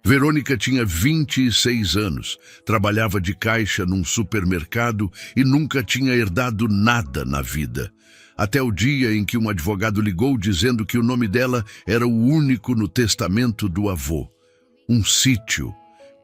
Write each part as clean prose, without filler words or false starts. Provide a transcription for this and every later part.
Verônica tinha 26 anos, trabalhava de caixa num supermercado e nunca tinha herdado nada na vida. Até o dia em que um advogado ligou dizendo que o nome dela era o único no testamento do avô. Um sítio,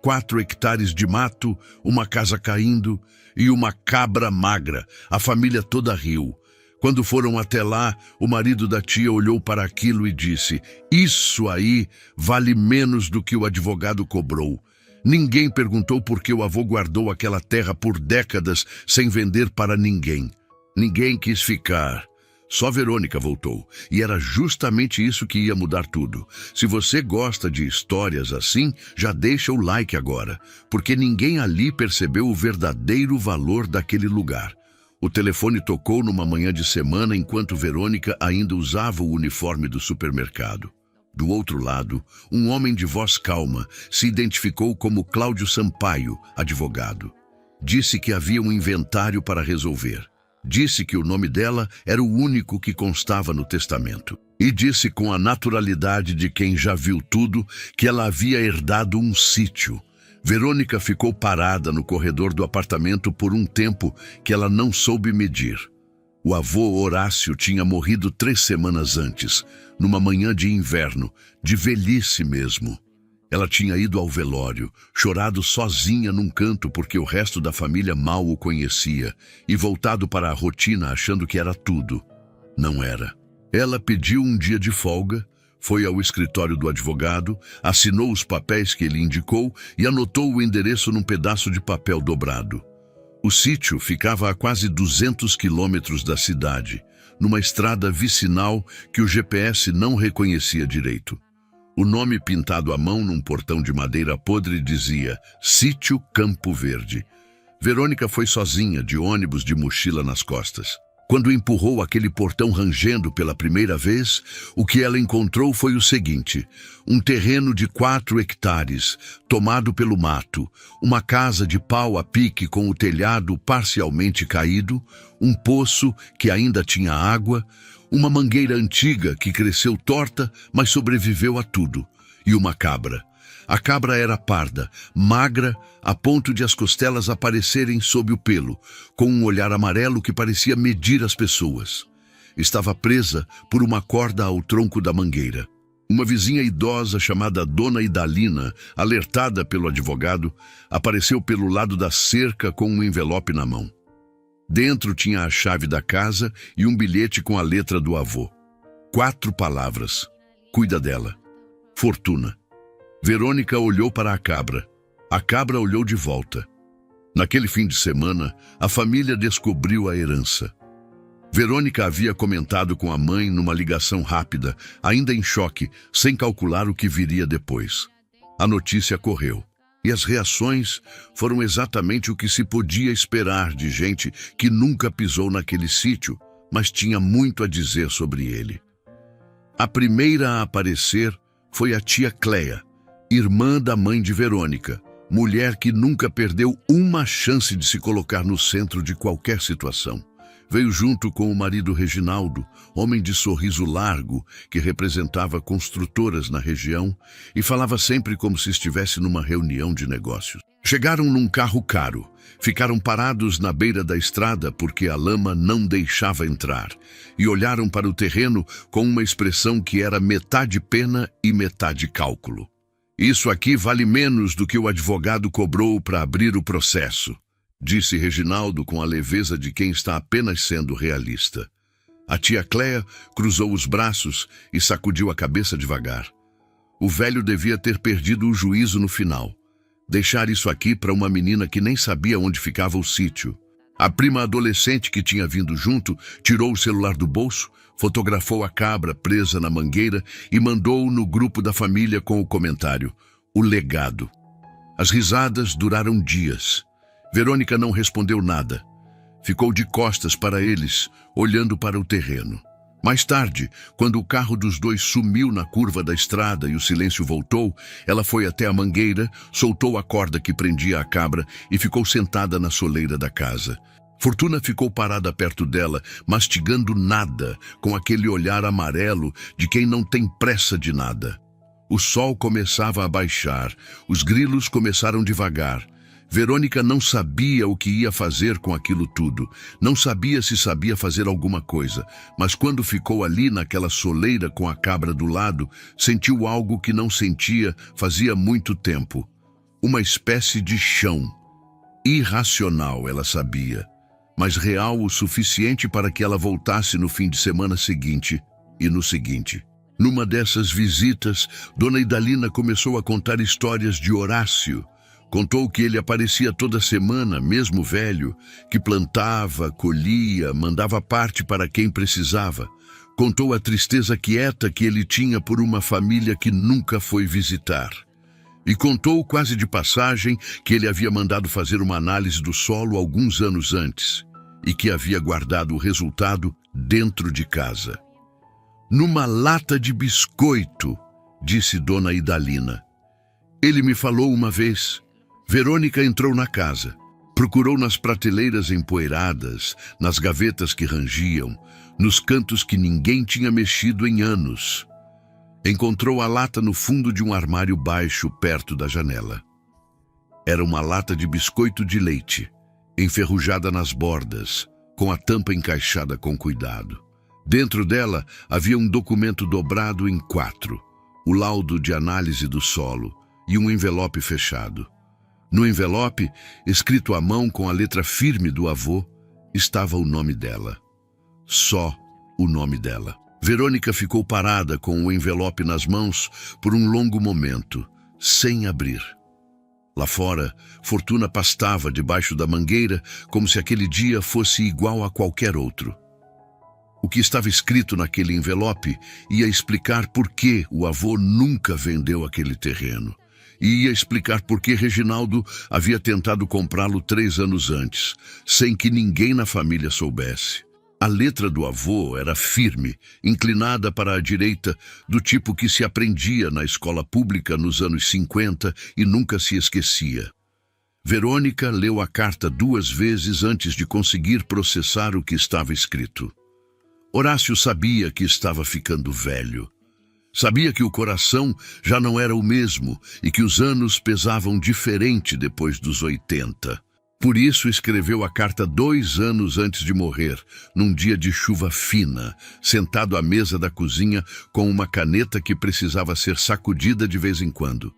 4 hectares de mato, uma casa caindo e uma cabra magra. A família toda riu. Quando foram até lá, o marido da tia olhou para aquilo e disse: "Isso aí vale menos do que o advogado cobrou." Ninguém perguntou por que o avô guardou aquela terra por décadas sem vender para ninguém. Ninguém quis ficar. Só Verônica voltou. E era justamente isso que ia mudar tudo. Se você gosta de histórias assim, já deixa o like agora, porque ninguém ali percebeu o verdadeiro valor daquele lugar. O telefone tocou numa manhã de semana enquanto Verônica ainda usava o uniforme do supermercado. Do outro lado, um homem de voz calma se identificou como Cláudio Sampaio, advogado. Disse que havia um inventário para resolver. Disse que o nome dela era o único que constava no testamento. E disse com a naturalidade de quem já viu tudo que ela havia herdado um sítio. Verônica ficou parada no corredor do apartamento por um tempo que ela não soube medir. O avô Horácio tinha morrido 3 semanas antes, numa manhã de inverno, de velhice mesmo. Ela tinha ido ao velório, chorado sozinha num canto porque o resto da família mal o conhecia, e voltado para a rotina achando que era tudo. Não era. Ela pediu um dia de folga, foi ao escritório do advogado, assinou os papéis que ele indicou e anotou o endereço num pedaço de papel dobrado. O sítio ficava a quase 200 quilômetros da cidade, numa estrada vicinal que o GPS não reconhecia direito. O nome pintado à mão num portão de madeira podre dizia Sítio Campo Verde. Verônica foi sozinha, de ônibus de mochila nas costas. Quando empurrou aquele portão rangendo pela primeira vez, o que ela encontrou foi o seguinte: um terreno de 4 hectares, tomado pelo mato, uma casa de pau a pique com o telhado parcialmente caído, um poço que ainda tinha água, uma mangueira antiga que cresceu torta, mas sobreviveu a tudo, e uma cabra. A cabra era parda, magra, a ponto de as costelas aparecerem sob o pelo, com um olhar amarelo que parecia medir as pessoas. Estava presa por uma corda ao tronco da mangueira. Uma vizinha idosa chamada Dona Idalina, alertada pelo advogado, apareceu pelo lado da cerca com um envelope na mão. Dentro tinha a chave da casa e um bilhete com a letra do avô. 4 palavras. Cuida dela. Fortuna. Verônica olhou para a cabra. A cabra olhou de volta. Naquele fim de semana, a família descobriu a herança. Verônica havia comentado com a mãe numa ligação rápida, ainda em choque, sem calcular o que viria depois. A notícia correu. E as reações foram exatamente o que se podia esperar de gente que nunca pisou naquele sítio, mas tinha muito a dizer sobre ele. A primeira a aparecer foi a tia Cléia, irmã da mãe de Verônica, mulher que nunca perdeu uma chance de se colocar no centro de qualquer situação. Veio junto com o marido Reginaldo, homem de sorriso largo, que representava construtoras na região e falava sempre como se estivesse numa reunião de negócios. Chegaram num carro caro, ficaram parados na beira da estrada porque a lama não deixava entrar e olharam para o terreno com uma expressão que era metade pena e metade cálculo. "Isso aqui vale menos do que o advogado cobrou para abrir o processo", disse Reginaldo com a leveza de quem está apenas sendo realista. A tia Cléia cruzou os braços e sacudiu a cabeça devagar. O velho devia ter perdido o juízo no final. Deixar isso aqui para uma menina que nem sabia onde ficava o sítio. A prima adolescente que tinha vindo junto tirou o celular do bolso, fotografou a cabra presa na mangueira e mandou-o no grupo da família com o comentário: "O legado." As risadas duraram dias. Verônica não respondeu nada. Ficou de costas para eles, olhando para o terreno. Mais tarde, quando o carro dos dois sumiu na curva da estrada e o silêncio voltou, ela foi até a mangueira, soltou a corda que prendia a cabra e ficou sentada na soleira da casa. Fortuna ficou parada perto dela, mastigando nada, com aquele olhar amarelo de quem não tem pressa de nada. O sol começava a baixar, os grilos começaram devagar. Verônica não sabia o que ia fazer com aquilo tudo, não sabia se sabia fazer alguma coisa, mas quando ficou ali naquela soleira com a cabra do lado, sentiu algo que não sentia fazia muito tempo. Uma espécie de chão. Irracional, ela sabia, mas real o suficiente para que ela voltasse no fim de semana seguinte e no seguinte. Numa dessas visitas, Dona Idalina começou a contar histórias de Horácio. Contou que ele aparecia toda semana, mesmo velho, que plantava, colhia, mandava parte para quem precisava. Contou a tristeza quieta que ele tinha por uma família que nunca foi visitar. E contou, quase de passagem, que ele havia mandado fazer uma análise do solo alguns anos antes e que havia guardado o resultado dentro de casa. Numa lata de biscoito, disse Dona Idalina. Ele me falou uma vez. Verônica entrou na casa. Procurou nas prateleiras empoeiradas, nas gavetas que rangiam, nos cantos que ninguém tinha mexido em anos. Encontrou a lata no fundo de um armário baixo, perto da janela. Era uma lata de biscoito de leite, enferrujada nas bordas, com a tampa encaixada com cuidado. Dentro dela havia um documento dobrado em 4, o laudo de análise do solo e um envelope fechado. No envelope, escrito à mão com a letra firme do avô, estava o nome dela. Só o nome dela. Verônica ficou parada com o envelope nas mãos por um longo momento, sem abrir. Lá fora, Fortuna pastava debaixo da mangueira como se aquele dia fosse igual a qualquer outro. O que estava escrito naquele envelope ia explicar por que o avô nunca vendeu aquele terreno. E ia explicar por que Reginaldo havia tentado comprá-lo 3 anos antes, sem que ninguém na família soubesse. A letra do avô era firme, inclinada para a direita, do tipo que se aprendia na escola pública nos anos 50 e nunca se esquecia. Verônica leu a carta 2 vezes antes de conseguir processar o que estava escrito. Horácio sabia que estava ficando velho. Sabia que o coração já não era o mesmo e que os anos pesavam diferente depois dos 80. Por isso escreveu a carta 2 anos antes de morrer, num dia de chuva fina, sentado à mesa da cozinha com uma caneta que precisava ser sacudida de vez em quando.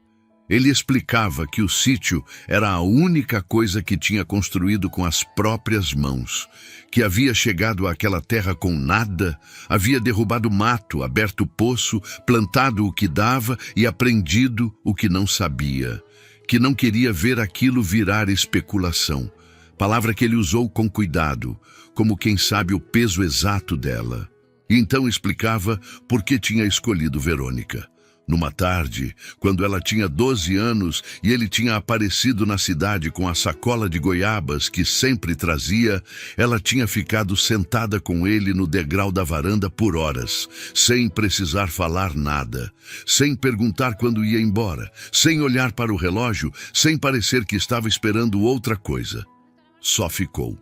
Ele explicava que o sítio era a única coisa que tinha construído com as próprias mãos, que havia chegado àquela terra com nada, havia derrubado mato, aberto poço, plantado o que dava e aprendido o que não sabia, que não queria ver aquilo virar especulação, palavra que ele usou com cuidado, como quem sabe o peso exato dela. E então explicava por que tinha escolhido Verônica. Numa tarde, quando ela tinha 12 anos e ele tinha aparecido na cidade com a sacola de goiabas que sempre trazia, ela tinha ficado sentada com ele no degrau da varanda por horas, sem precisar falar nada, sem perguntar quando ia embora, sem olhar para o relógio, sem parecer que estava esperando outra coisa. Só ficou.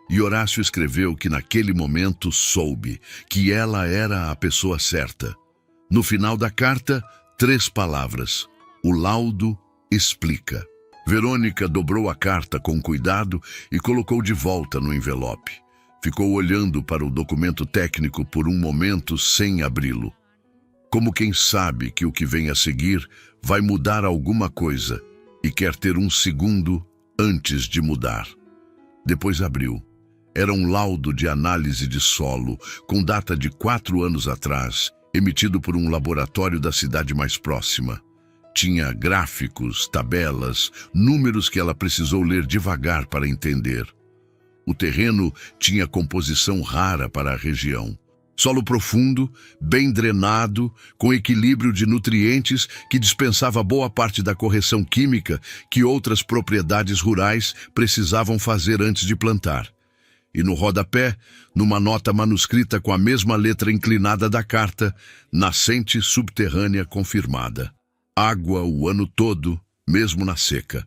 E Horácio escreveu que naquele momento soube que ela era a pessoa certa. No final da carta, 3 palavras. O laudo explica. Verônica dobrou a carta com cuidado e colocou de volta no envelope. Ficou olhando para o documento técnico por um momento sem abri-lo. Como quem sabe que o que vem a seguir vai mudar alguma coisa e quer ter um segundo antes de mudar. Depois abriu. Era um laudo de análise de solo, com data de 4 anos atrás, emitido por um laboratório da cidade mais próxima. Tinha gráficos, tabelas, números que ela precisou ler devagar para entender. O terreno tinha composição rara para a região. Solo profundo, bem drenado, com equilíbrio de nutrientes que dispensava boa parte da correção química que outras propriedades rurais precisavam fazer antes de plantar. E no rodapé, numa nota manuscrita com a mesma letra inclinada da carta, nascente subterrânea confirmada. Água o ano todo, mesmo na seca.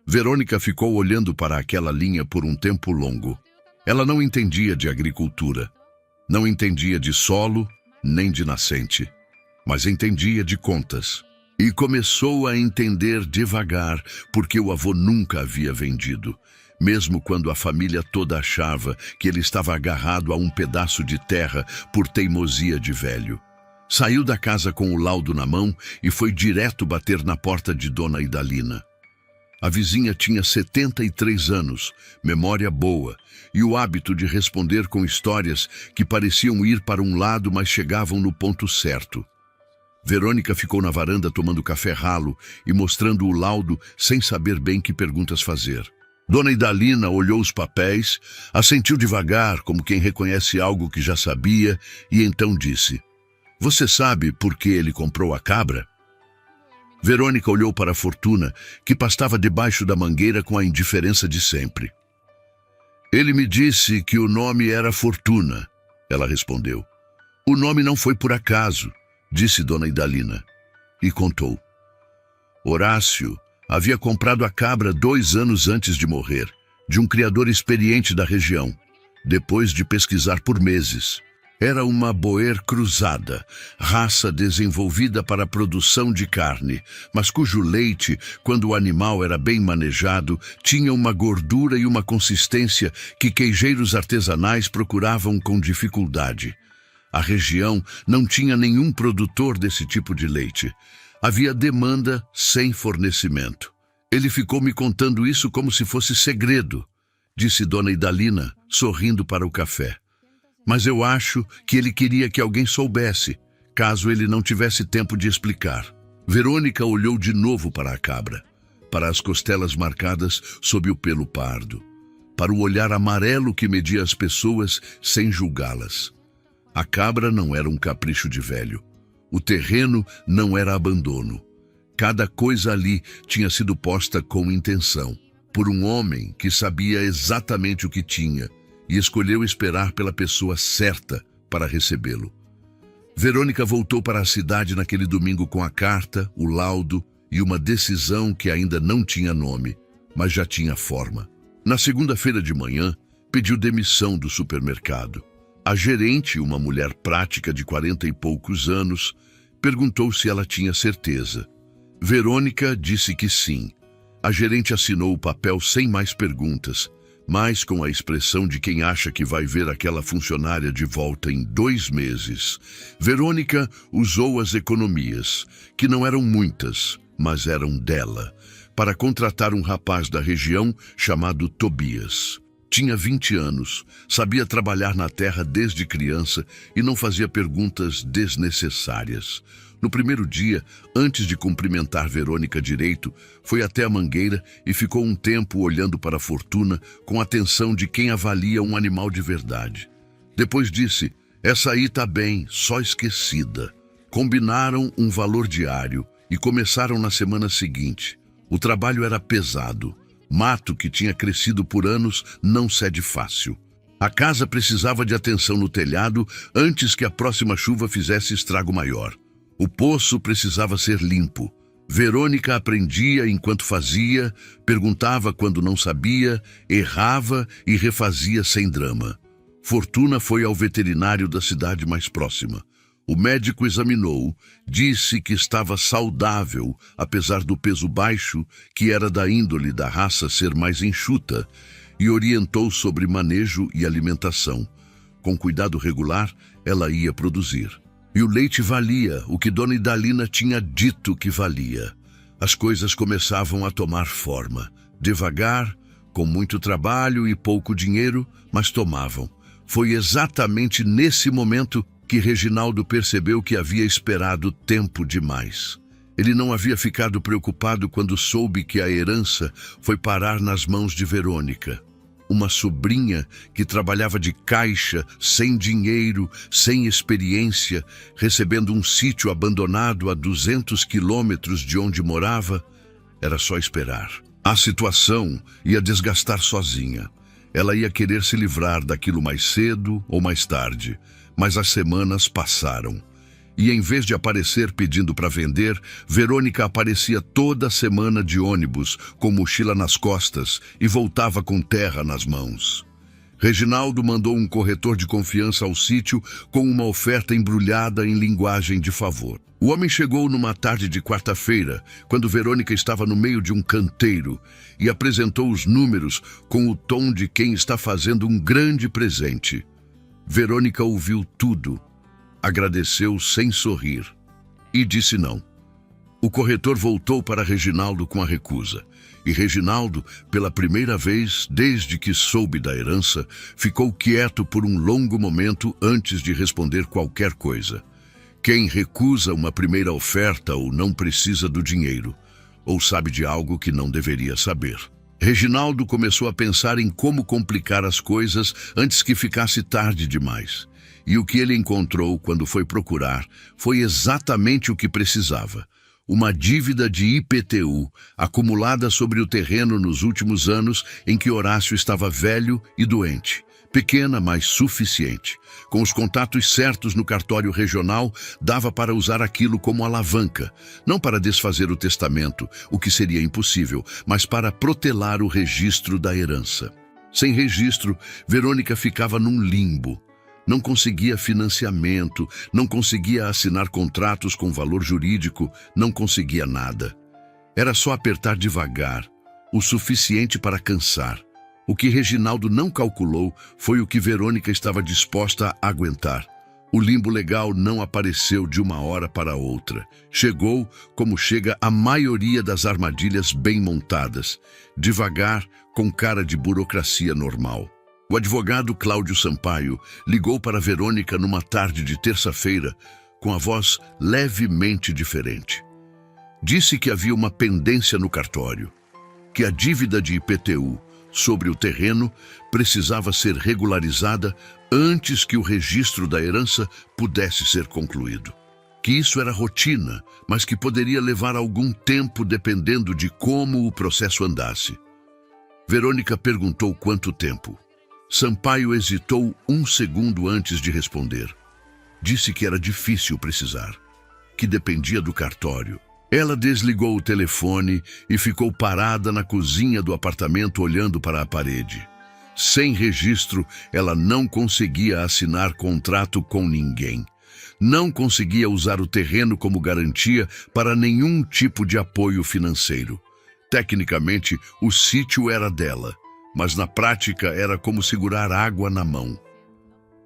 Verônica ficou olhando para aquela linha por um tempo longo. Ela não entendia de agricultura. Não entendia de solo, nem de nascente. mas entendia de contas. E começou a entender devagar porque o avô nunca havia vendido, mesmo quando a família toda achava que ele estava agarrado a um pedaço de terra por teimosia de velho. Saiu da casa com o laudo na mão e foi direto bater na porta de Dona Idalina. A vizinha tinha 73 anos, memória boa, e o hábito de responder com histórias que pareciam ir para um lado, mas chegavam no ponto certo. Verônica ficou na varanda tomando café ralo e mostrando o laudo sem saber bem que perguntas fazer. Dona Idalina olhou os papéis, assentiu devagar, como quem reconhece algo que já sabia, e então disse: "Você sabe por que ele comprou a cabra?" Verônica olhou para a Fortuna, que pastava debaixo da mangueira com a indiferença de sempre. "Ele me disse que o nome era Fortuna", ela respondeu. "O nome não foi por acaso", disse Dona Idalina, e contou. Horácio havia comprado a cabra 2 anos antes de morrer, de um criador experiente da região, depois de pesquisar por meses. Era uma boer cruzada, raça desenvolvida para a produção de carne, mas cujo leite, quando o animal era bem manejado, tinha uma gordura e uma consistência que queijeiros artesanais procuravam com dificuldade. A região não tinha nenhum produtor desse tipo de leite. Havia demanda sem fornecimento. "Ele ficou me contando isso como se fosse segredo", disse Dona Idalina, sorrindo para o café. "Mas eu acho que ele queria que alguém soubesse, caso ele não tivesse tempo de explicar." Verônica olhou de novo para a cabra, para as costelas marcadas sob o pelo pardo, para o olhar amarelo que media as pessoas sem julgá-las. A cabra não era um capricho de velho. O terreno não era abandono. Cada coisa ali tinha sido posta com intenção, por um homem que sabia exatamente o que tinha e escolheu esperar pela pessoa certa para recebê-lo. Verônica voltou para a cidade naquele domingo com a carta, o laudo e uma decisão que ainda não tinha nome, mas já tinha forma. Na segunda-feira de manhã, pediu demissão do supermercado. A gerente, uma mulher prática de 40 e poucos anos, perguntou se ela tinha certeza. Verônica disse que sim. A gerente assinou o papel sem mais perguntas, mas com a expressão de quem acha que vai ver aquela funcionária de volta em 2 meses. Verônica usou as economias, que não eram muitas, mas eram dela, para contratar um rapaz da região chamado Tobias. Tinha 20 anos, sabia trabalhar na terra desde criança e não fazia perguntas desnecessárias. No primeiro dia, antes de cumprimentar Verônica direito, foi até a mangueira e ficou um tempo olhando para a Fortuna com a atenção de quem avalia um animal de verdade. Depois disse: "Essa aí tá bem, só esquecida." Combinaram um valor diário e começaram na semana seguinte. O trabalho era pesado. Mato que tinha crescido por anos não cede fácil. A casa precisava de atenção no telhado antes que a próxima chuva fizesse estrago maior. O poço precisava ser limpo. Verônica aprendia enquanto fazia, perguntava quando não sabia, errava e refazia sem drama. Fortuna foi ao veterinário da cidade mais próxima. O médico examinou, disse que estava saudável, apesar do peso baixo, que era da índole da raça ser mais enxuta, e orientou sobre manejo e alimentação. Com cuidado regular, ela ia produzir. E o leite valia o que Dona Idalina tinha dito que valia. As coisas começavam a tomar forma. Devagar, com muito trabalho e pouco dinheiro, mas tomavam. Foi exatamente nesse momento que Reginaldo percebeu que havia esperado tempo demais. Ele não havia ficado preocupado quando soube que a herança foi parar nas mãos de Verônica. Uma sobrinha que trabalhava de caixa, sem dinheiro, sem experiência, recebendo um sítio abandonado a 200 quilômetros de onde morava, era só esperar. A situação ia desgastar sozinha. Ela ia querer se livrar daquilo mais cedo ou mais tarde, mas as semanas passaram. E em vez de aparecer pedindo para vender, Verônica aparecia toda semana de ônibus, com mochila nas costas, e voltava com terra nas mãos. Reginaldo mandou um corretor de confiança ao sítio com uma oferta embrulhada em linguagem de favor. O homem chegou numa tarde de quarta-feira, quando Verônica estava no meio de um canteiro, e apresentou os números com o tom de quem está fazendo um grande presente. Verônica ouviu tudo, agradeceu sem sorrir e disse não. O corretor voltou para Reginaldo com a recusa. E Reginaldo, pela primeira vez desde que soube da herança, ficou quieto por um longo momento antes de responder qualquer coisa. Quem recusa uma primeira oferta ou não precisa do dinheiro, ou sabe de algo que não deveria saber. Reginaldo começou a pensar em como complicar as coisas antes que ficasse tarde demais. E o que ele encontrou quando foi procurar foi exatamente o que precisava. Uma dívida de IPTU acumulada sobre o terreno nos últimos anos em que Horácio estava velho e doente. Pequena, mas suficiente. Com os contatos certos no cartório regional, dava para usar aquilo como alavanca, não para desfazer o testamento, o que seria impossível, mas para protelar o registro da herança. Sem registro, Verônica ficava num limbo. Não conseguia financiamento, não conseguia assinar contratos com valor jurídico, não conseguia nada. Era só apertar devagar, o suficiente para cansar. O que Reginaldo não calculou foi o que Verônica estava disposta a aguentar. O limbo legal não apareceu de uma hora para outra. Chegou como chega a maioria das armadilhas bem montadas, devagar, com cara de burocracia normal. O advogado Cláudio Sampaio ligou para Verônica numa tarde de terça-feira, com a voz levemente diferente. Disse que havia uma pendência no cartório, que a dívida de IPTU sobre o terreno precisava ser regularizada antes que o registro da herança pudesse ser concluído. Que isso era rotina, mas que poderia levar algum tempo dependendo de como o processo andasse. Verônica perguntou quanto tempo. Sampaio hesitou um segundo antes de responder. Disse que era difícil precisar, que dependia do cartório. Ela desligou o telefone e ficou parada na cozinha do apartamento olhando para a parede. Sem registro, ela não conseguia assinar contrato com ninguém. Não conseguia usar o terreno como garantia para nenhum tipo de apoio financeiro. Tecnicamente, o sítio era dela, mas na prática era como segurar água na mão.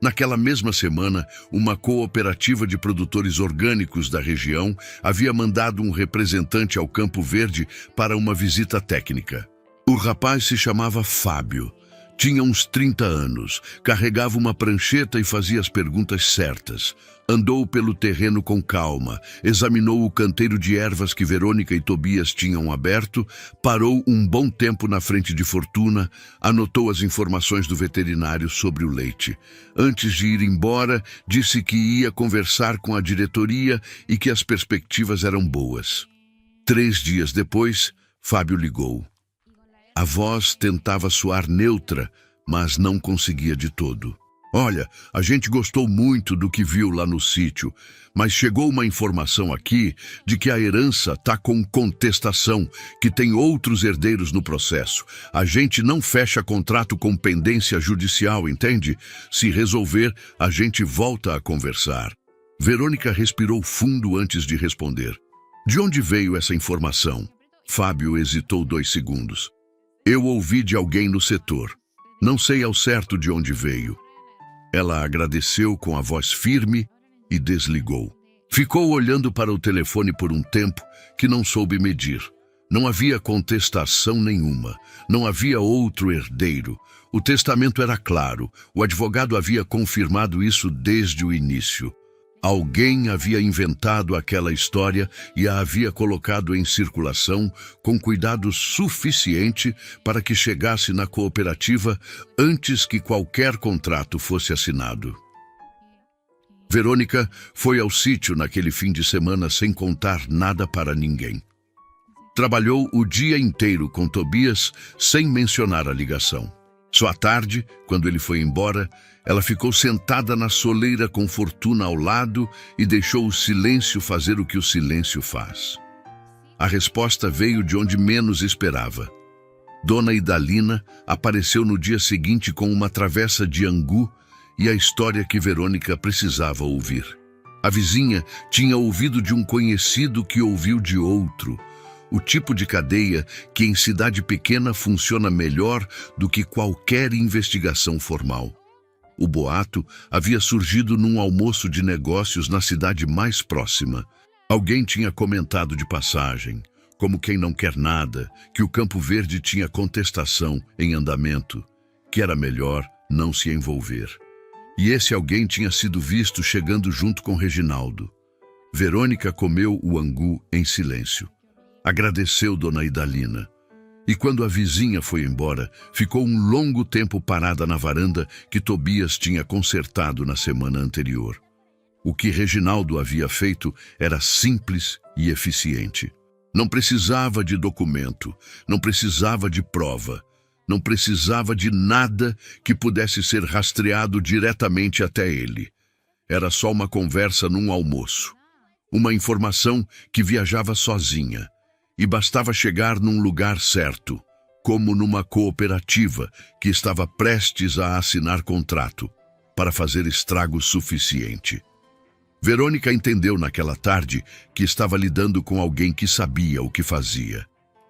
Naquela mesma semana, uma cooperativa de produtores orgânicos da região havia mandado um representante ao Campo Verde para uma visita técnica. O rapaz se chamava Fábio. Tinha uns 30 anos, carregava uma prancheta e fazia as perguntas certas. Andou pelo terreno com calma, examinou o canteiro de ervas que Verônica e Tobias tinham aberto, parou um bom tempo na frente de Fortuna, anotou as informações do veterinário sobre o leite. Antes de ir embora, disse que ia conversar com a diretoria e que as perspectivas eram boas. 3 dias depois, Fábio ligou. A voz tentava soar neutra, mas não conseguia de todo. Olha, a gente gostou muito do que viu lá no sítio, mas chegou uma informação aqui de que a herança está com contestação, que tem outros herdeiros no processo. A gente não fecha contrato com pendência judicial, entende? Se resolver, a gente volta a conversar. Verônica respirou fundo antes de responder. De onde veio essa informação? Fábio hesitou 2 segundos. Eu ouvi de alguém no setor. Não sei ao certo de onde veio. Ela agradeceu com a voz firme e desligou. Ficou olhando para o telefone por um tempo que não soube medir. Não havia contestação nenhuma. Não havia outro herdeiro. O testamento era claro. O advogado havia confirmado isso desde o início. Alguém havia inventado aquela história e a havia colocado em circulação com cuidado suficiente para que chegasse na cooperativa antes que qualquer contrato fosse assinado. Verônica foi ao sítio naquele fim de semana sem contar nada para ninguém. Trabalhou o dia inteiro com Tobias sem mencionar a ligação. Só à tarde, quando ele foi embora, ela ficou sentada na soleira com Fortuna ao lado e deixou o silêncio fazer o que o silêncio faz. A resposta veio de onde menos esperava. Dona Idalina apareceu no dia seguinte com uma travessa de angu e a história que Verônica precisava ouvir. A vizinha tinha ouvido de um conhecido que ouviu de outro, o tipo de cadeia que em cidade pequena funciona melhor do que qualquer investigação formal. O boato havia surgido num almoço de negócios na cidade mais próxima. Alguém tinha comentado de passagem, como quem não quer nada, que o Campo Verde tinha contestação em andamento, que era melhor não se envolver. E esse alguém tinha sido visto chegando junto com Reginaldo. Verônica comeu o angu em silêncio. Agradeceu Dona Idalina. E quando a vizinha foi embora, ficou um longo tempo parada na varanda que Tobias tinha consertado na semana anterior. O que Reginaldo havia feito era simples e eficiente. Não precisava de documento, não precisava de prova, não precisava de nada que pudesse ser rastreado diretamente até ele. Era só uma conversa num almoço. Uma informação que viajava sozinha. E bastava chegar num lugar certo, como numa cooperativa que estava prestes a assinar contrato, para fazer estrago suficiente. Verônica entendeu naquela tarde que estava lidando com alguém que sabia o que fazia,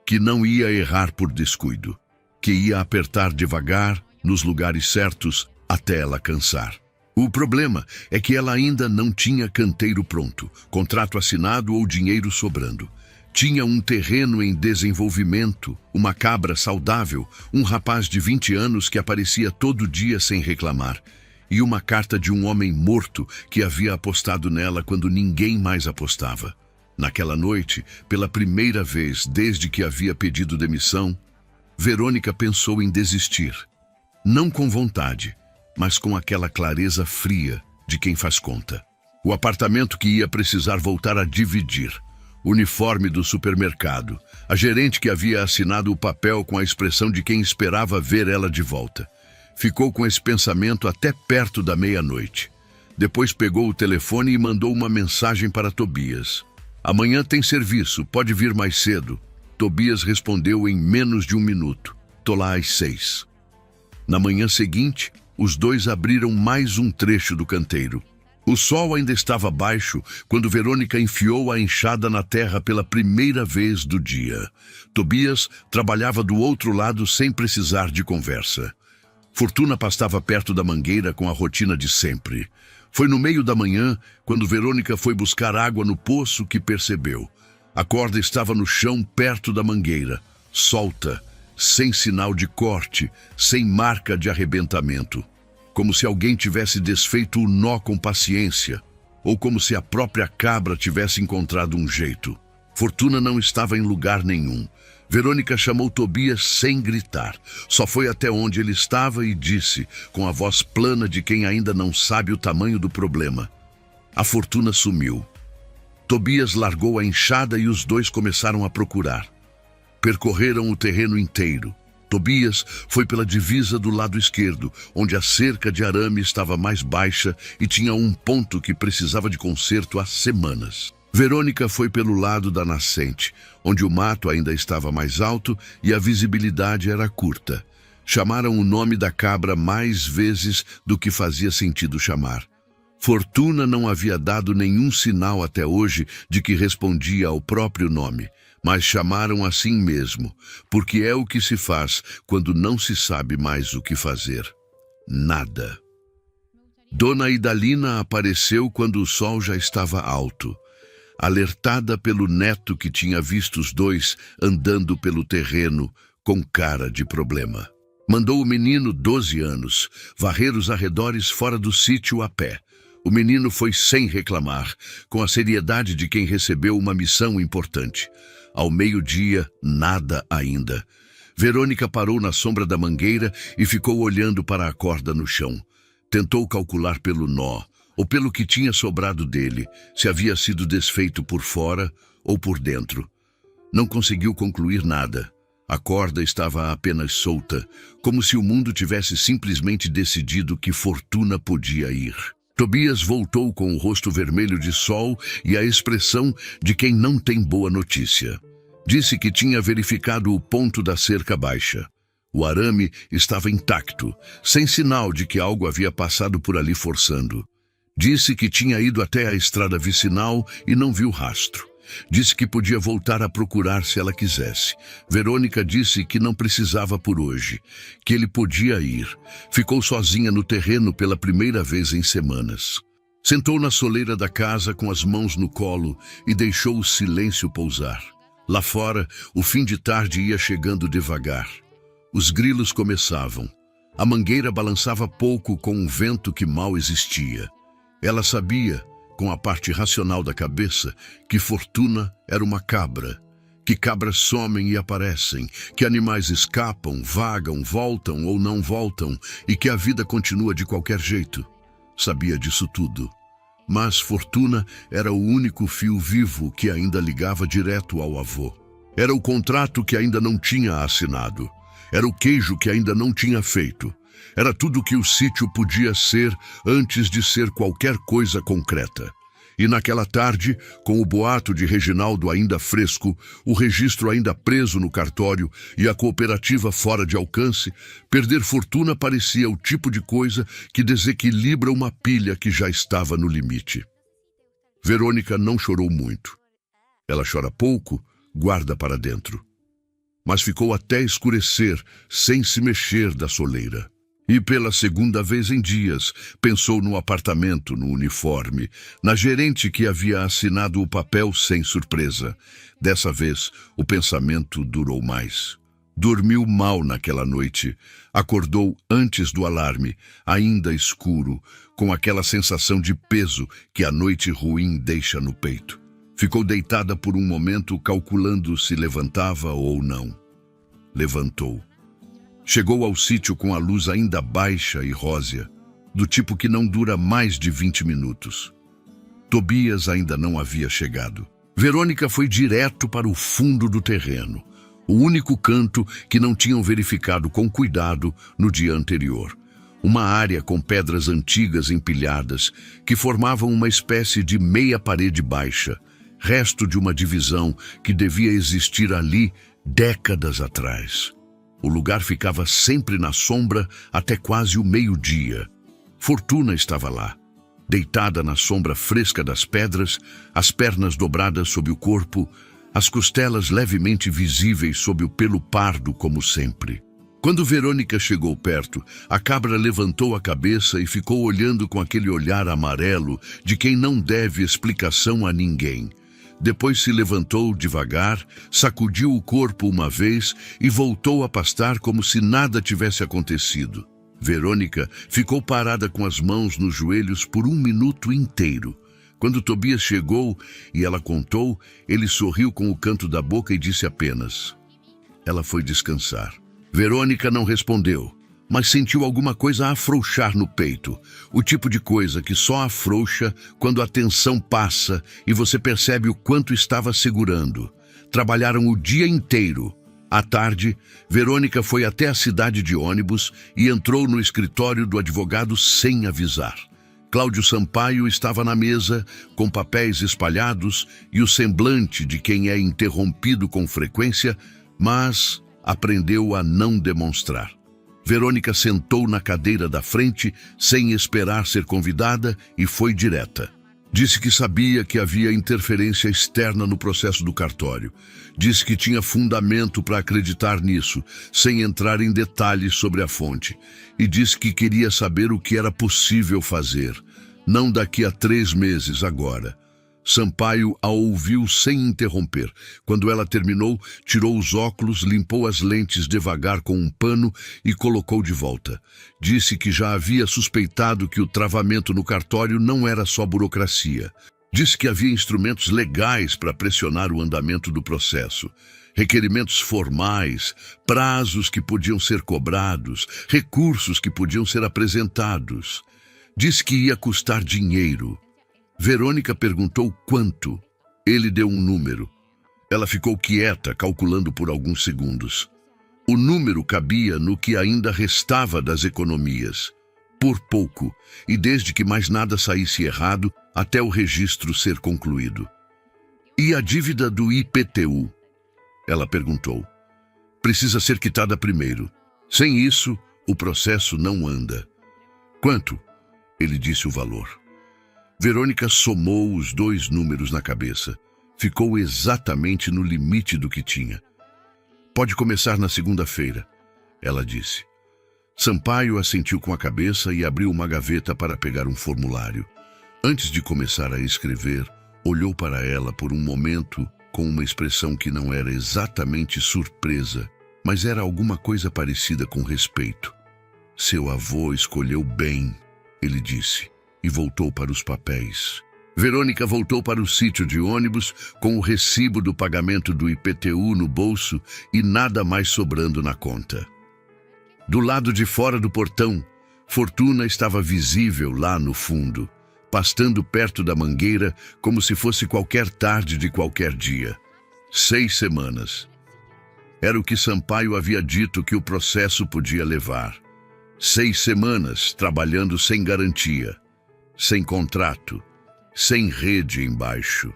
que não ia errar por descuido, que ia apertar devagar nos lugares certos até ela cansar. O problema é que ela ainda não tinha canteiro pronto, contrato assinado ou dinheiro sobrando. Tinha um terreno em desenvolvimento, uma cabra saudável, um rapaz de 20 anos que aparecia todo dia sem reclamar, e uma carta de um homem morto que havia apostado nela quando ninguém mais apostava. Naquela noite, pela primeira vez desde que havia pedido demissão, Verônica pensou em desistir. Não com vontade, mas com aquela clareza fria de quem faz conta. O apartamento que ia precisar voltar a dividir. Uniforme do supermercado. A gerente que havia assinado o papel com a expressão de quem esperava ver ela de volta. Ficou com esse pensamento até perto da meia-noite. Depois pegou o telefone e mandou uma mensagem para Tobias. Amanhã tem serviço, pode vir mais cedo. Tobias respondeu em menos de 1 minuto. Tô lá às 6. Na manhã seguinte, os dois abriram mais um trecho do canteiro. O sol ainda estava baixo quando Verônica enfiou a enxada na terra pela primeira vez do dia. Tobias trabalhava do outro lado sem precisar de conversa. Fortuna pastava perto da mangueira com a rotina de sempre. Foi no meio da manhã, quando Verônica foi buscar água no poço, que percebeu. A corda estava no chão perto da mangueira, solta, sem sinal de corte, sem marca de arrebentamento. Como se alguém tivesse desfeito o nó com paciência, ou como se a própria cabra tivesse encontrado um jeito. Fortuna não estava em lugar nenhum. Verônica chamou Tobias sem gritar. Só foi até onde ele estava e disse, com a voz plana de quem ainda não sabe o tamanho do problema. A Fortuna sumiu. Tobias largou a enxada e os dois começaram a procurar. Percorreram o terreno inteiro. Tobias foi pela divisa do lado esquerdo, onde a cerca de arame estava mais baixa e tinha um ponto que precisava de conserto há semanas. Verônica foi pelo lado da nascente, onde o mato ainda estava mais alto e a visibilidade era curta. Chamaram o nome da cabra mais vezes do que fazia sentido chamar. Fortuna não havia dado nenhum sinal até hoje de que respondia ao próprio nome, mas chamaram assim mesmo, porque é o que se faz quando não se sabe mais o que fazer. Nada. Dona Idalina apareceu quando o sol já estava alto, alertada pelo neto que tinha visto os dois andando pelo terreno com cara de problema. Mandou o menino, 12 anos, varrer os arredores fora do sítio a pé. O menino foi sem reclamar, com a seriedade de quem recebeu uma missão importante. Ao meio-dia, nada ainda. Verônica parou na sombra da mangueira e ficou olhando para a corda no chão. Tentou calcular pelo nó, ou pelo que tinha sobrado dele, se havia sido desfeito por fora ou por dentro. Não conseguiu concluir nada. A corda estava apenas solta, como se o mundo tivesse simplesmente decidido que Fortuna podia ir. Tobias voltou com o rosto vermelho de sol e a expressão de quem não tem boa notícia. Disse que tinha verificado o ponto da cerca baixa. O arame estava intacto, sem sinal de que algo havia passado por ali forçando. Disse que tinha ido até a estrada vicinal e não viu rastro. Disse que podia voltar a procurar se ela quisesse. Verônica disse que não precisava por hoje, que ele podia ir. Ficou sozinha no terreno pela primeira vez em semanas. Sentou na soleira da casa com as mãos no colo e deixou o silêncio pousar. Lá fora, o fim de tarde ia chegando devagar. Os grilos começavam. A mangueira balançava pouco com um vento que mal existia. Ela sabia, com a parte racional da cabeça, que Fortuna era uma cabra, que cabras somem e aparecem, que animais escapam, vagam, voltam ou não voltam e que a vida continua de qualquer jeito. Sabia disso tudo. Mas Fortuna era o único fio vivo que ainda ligava direto ao avô. Era o contrato que ainda não tinha assinado. Era o queijo que ainda não tinha feito. Era tudo que o sítio podia ser antes de ser qualquer coisa concreta. E naquela tarde, com o boato de Reginaldo ainda fresco, o registro ainda preso no cartório e a cooperativa fora de alcance, perder Fortuna parecia o tipo de coisa que desequilibra uma pilha que já estava no limite. Verônica não chorou muito. Ela chora pouco, guarda para dentro. Mas ficou até escurecer, sem se mexer da soleira. E pela segunda vez em dias, pensou no apartamento, no uniforme, na gerente que havia assinado o papel sem surpresa. Dessa vez, o pensamento durou mais. Dormiu mal naquela noite. Acordou antes do alarme, ainda escuro, com aquela sensação de peso que a noite ruim deixa no peito. Ficou deitada por um momento, calculando se levantava ou não. Levantou. Chegou ao sítio com a luz ainda baixa e rósea, do tipo que não dura mais de 20 minutos. Tobias ainda não havia chegado. Verônica foi direto para o fundo do terreno, o único canto que não tinham verificado com cuidado no dia anterior. Uma área com pedras antigas empilhadas que formavam uma espécie de meia parede baixa, resto de uma divisão que devia existir ali décadas atrás. O lugar ficava sempre na sombra até quase o meio-dia. Fortuna estava lá, deitada na sombra fresca das pedras, as pernas dobradas sob o corpo, as costelas levemente visíveis sob o pelo pardo como sempre. Quando Verônica chegou perto, a cabra levantou a cabeça e ficou olhando com aquele olhar amarelo de quem não deve explicação a ninguém. Depois se levantou devagar, sacudiu o corpo uma vez e voltou a pastar como se nada tivesse acontecido. Verônica ficou parada com as mãos nos joelhos por um minuto inteiro. Quando Tobias chegou e ela contou, ele sorriu com o canto da boca e disse apenas: Ela foi descansar. Verônica não respondeu, mas sentiu alguma coisa afrouxar no peito. O tipo de coisa que só afrouxa quando a tensão passa e você percebe o quanto estava segurando. Trabalharam o dia inteiro. À tarde, Verônica foi até a cidade de ônibus e entrou no escritório do advogado sem avisar. Cláudio Sampaio estava na mesa, com papéis espalhados e o semblante de quem é interrompido com frequência, mas aprendeu a não demonstrar. Verônica sentou na cadeira da frente, sem esperar ser convidada, e foi direta. Disse que sabia que havia interferência externa no processo do cartório. Disse que tinha fundamento para acreditar nisso, sem entrar em detalhes sobre a fonte. E disse que queria saber o que era possível fazer. Não daqui a 3 meses, agora. Sampaio a ouviu sem interromper. Quando ela terminou, tirou os óculos, limpou as lentes devagar com um pano e colocou de volta. Disse que já havia suspeitado que o travamento no cartório não era só burocracia. Disse que havia instrumentos legais para pressionar o andamento do processo. Requerimentos formais, prazos que podiam ser cobrados, recursos que podiam ser apresentados. Disse que ia custar dinheiro. Verônica perguntou quanto. Ele deu um número. Ela ficou quieta, calculando por alguns segundos. O número cabia no que ainda restava das economias. Por pouco, e desde que mais nada saísse errado, até o registro ser concluído. E a dívida do IPTU? Ela perguntou. Precisa ser quitada primeiro. Sem isso, o processo não anda. Quanto? Ele disse o valor. Verônica somou os 2 números na cabeça. Ficou exatamente no limite do que tinha. Pode começar na segunda-feira, ela disse. Sampaio assentiu com a cabeça e abriu uma gaveta para pegar um formulário. Antes de começar a escrever, olhou para ela por um momento com uma expressão que não era exatamente surpresa, mas era alguma coisa parecida com respeito. Seu avô escolheu bem, ele disse, e voltou para os papéis. Verônica voltou para o sítio de ônibus com o recibo do pagamento do IPTU no bolso e nada mais sobrando na conta. Do lado de fora do portão, Fortuna estava visível lá no fundo, pastando perto da mangueira como se fosse qualquer tarde de qualquer dia. 6 semanas. Era o que Sampaio havia dito que o processo podia levar. 6 semanas trabalhando sem garantia, sem contrato, sem rede embaixo.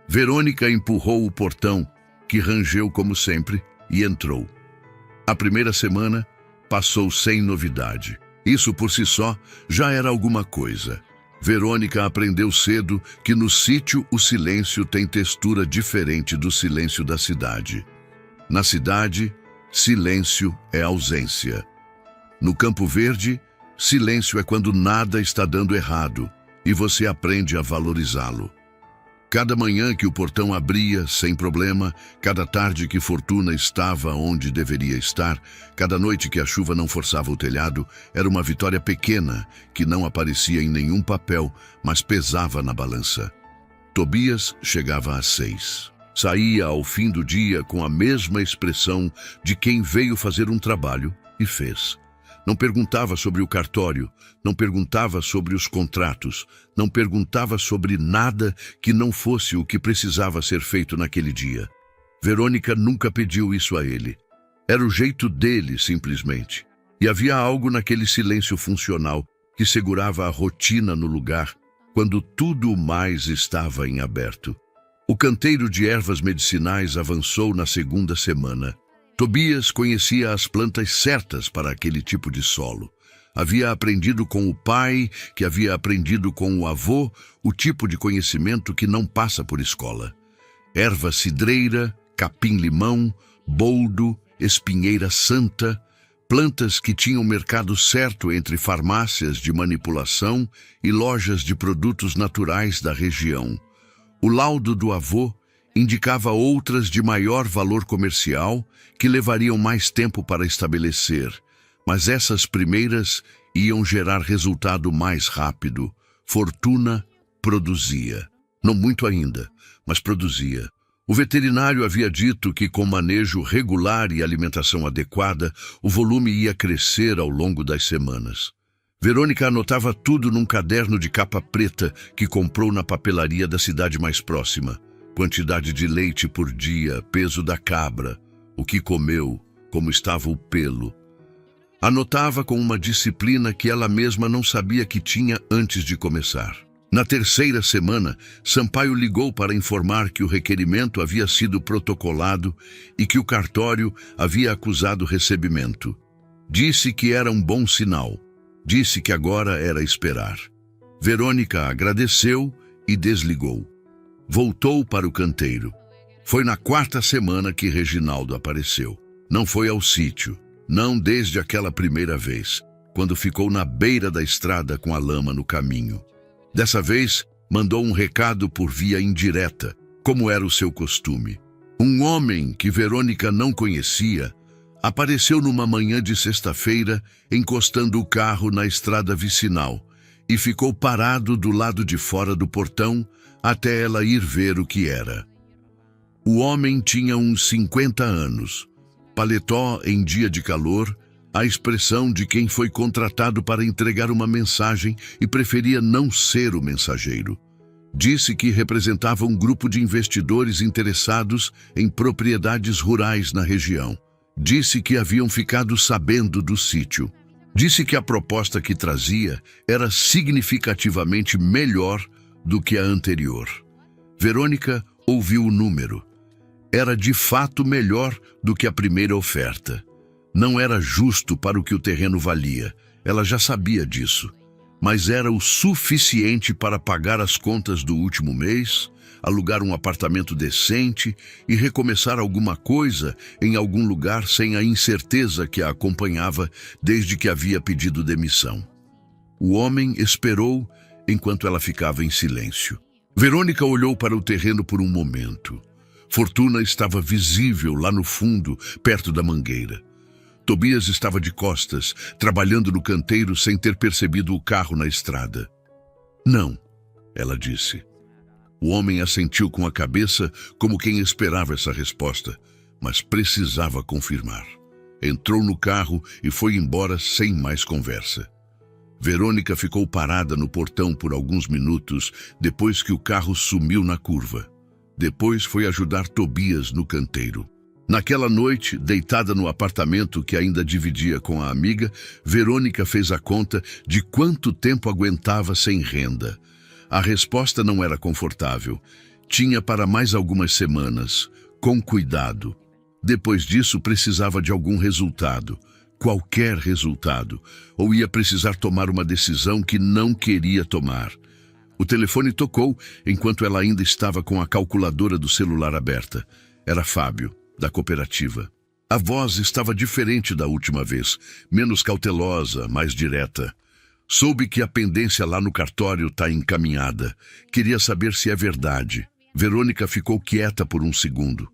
Verônica empurrou o portão, que rangeu como sempre, e entrou. A primeira semana passou sem novidade. Isso por si só já era alguma coisa. Verônica aprendeu cedo que no sítio o silêncio tem textura diferente do silêncio da cidade. Na cidade, silêncio é ausência. No Campo Verde, silêncio é quando nada está dando errado e você aprende a valorizá-lo. Cada manhã que o portão abria sem problema, cada tarde que Fortuna estava onde deveria estar, cada noite que a chuva não forçava o telhado, era uma vitória pequena que não aparecia em nenhum papel, mas pesava na balança. Tobias chegava às 6. Saía ao fim do dia com a mesma expressão de quem veio fazer um trabalho e fez. Não perguntava sobre o cartório, não perguntava sobre os contratos, não perguntava sobre nada que não fosse o que precisava ser feito naquele dia. Verônica nunca pediu isso a ele. Era o jeito dele, simplesmente. E havia algo naquele silêncio funcional que segurava a rotina no lugar, quando tudo mais estava em aberto. O canteiro de ervas medicinais avançou na segunda semana. Tobias conhecia as plantas certas para aquele tipo de solo. Havia aprendido com o pai, que havia aprendido com o avô, o tipo de conhecimento que não passa por escola. Erva cidreira, capim-limão, boldo, espinheira santa, plantas que tinham mercado certo entre farmácias de manipulação e lojas de produtos naturais da região. O laudo do avô indicava outras de maior valor comercial que levariam mais tempo para estabelecer, mas essas primeiras iam gerar resultado mais rápido. Fortuna produzia. Não muito ainda, mas produzia. O veterinário havia dito que com manejo regular e alimentação adequada, o volume ia crescer ao longo das semanas. Verônica anotava tudo num caderno de capa preta que comprou na papelaria da cidade mais próxima. Quantidade de leite por dia, peso da cabra, o que comeu, como estava o pelo. Anotava com uma disciplina que ela mesma não sabia que tinha antes de começar. Na terceira semana, Sampaio ligou para informar que o requerimento havia sido protocolado e que o cartório havia acusado recebimento. Disse que era um bom sinal. Disse que agora era esperar. Verônica agradeceu e desligou. Voltou para o canteiro. Foi na 4ª semana que Reginaldo apareceu. Não foi ao sítio, não desde aquela primeira vez, quando ficou na beira da estrada com a lama no caminho. Dessa vez, mandou um recado por via indireta, como era o seu costume. Um homem que Verônica não conhecia apareceu numa manhã de sexta-feira, encostando o carro na estrada vicinal, e ficou parado do lado de fora do portão até ela ir ver o que era. O homem tinha uns 50 anos, paletó em dia de calor, a expressão de quem foi contratado para entregar uma mensagem e preferia não ser o mensageiro. Disse que representava um grupo de investidores interessados em propriedades rurais na região. Disse que haviam ficado sabendo do sítio. Disse que a proposta que trazia era significativamente melhor do que a anterior. Verônica ouviu o número. Era de fato melhor do que a primeira oferta. Não era justo para o que o terreno valia, ela já sabia disso. Mas era o suficiente para pagar as contas do último mês, alugar um apartamento decente e recomeçar alguma coisa em algum lugar sem a incerteza que a acompanhava desde que havia pedido demissão. O homem esperou enquanto ela ficava em silêncio. Verônica olhou para o terreno por um momento. Fortuna estava visível lá no fundo, perto da mangueira. Tobias estava de costas, trabalhando no canteiro sem ter percebido o carro na estrada. Não, ela disse. O homem assentiu com a cabeça como quem esperava essa resposta, mas precisava confirmar. Entrou no carro e foi embora sem mais conversa. Verônica ficou parada no portão por alguns minutos depois que o carro sumiu na curva. Depois foi ajudar Tobias no canteiro. Naquela noite, deitada no apartamento que ainda dividia com a amiga, Verônica fez a conta de quanto tempo aguentava sem renda. A resposta não era confortável. Tinha para mais algumas semanas, com cuidado. Depois disso, precisava de algum resultado, qualquer resultado, ou ia precisar tomar uma decisão que não queria tomar. O telefone tocou enquanto ela ainda estava com a calculadora do celular aberta. Era Fábio, da cooperativa. A voz estava diferente da última vez, menos cautelosa, mais direta. Soube que a pendência lá no cartório está encaminhada. Queria saber se é verdade. Verônica ficou quieta por um segundo.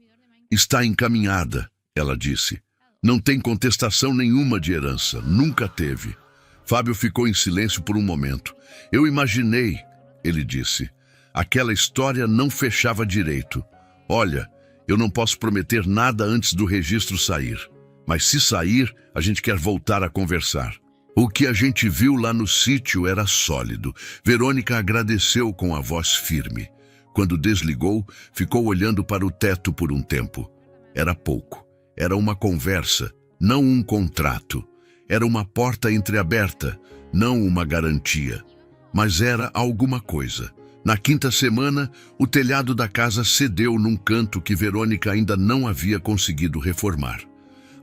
Está encaminhada, ela disse. Não tem contestação nenhuma de herança, nunca teve. Fábio ficou em silêncio por um momento. Eu imaginei, ele disse. Aquela história não fechava direito. Olha, eu não posso prometer nada antes do registro sair. Mas se sair, a gente quer voltar a conversar. O que a gente viu lá no sítio era sólido. Verônica agradeceu com a voz firme. Quando desligou, ficou olhando para o teto por um tempo. Era pouco. Era uma conversa, não um contrato. Era uma porta entreaberta, não uma garantia. Mas era alguma coisa. Na quinta semana, o telhado da casa cedeu num canto que Verônica ainda não havia conseguido reformar.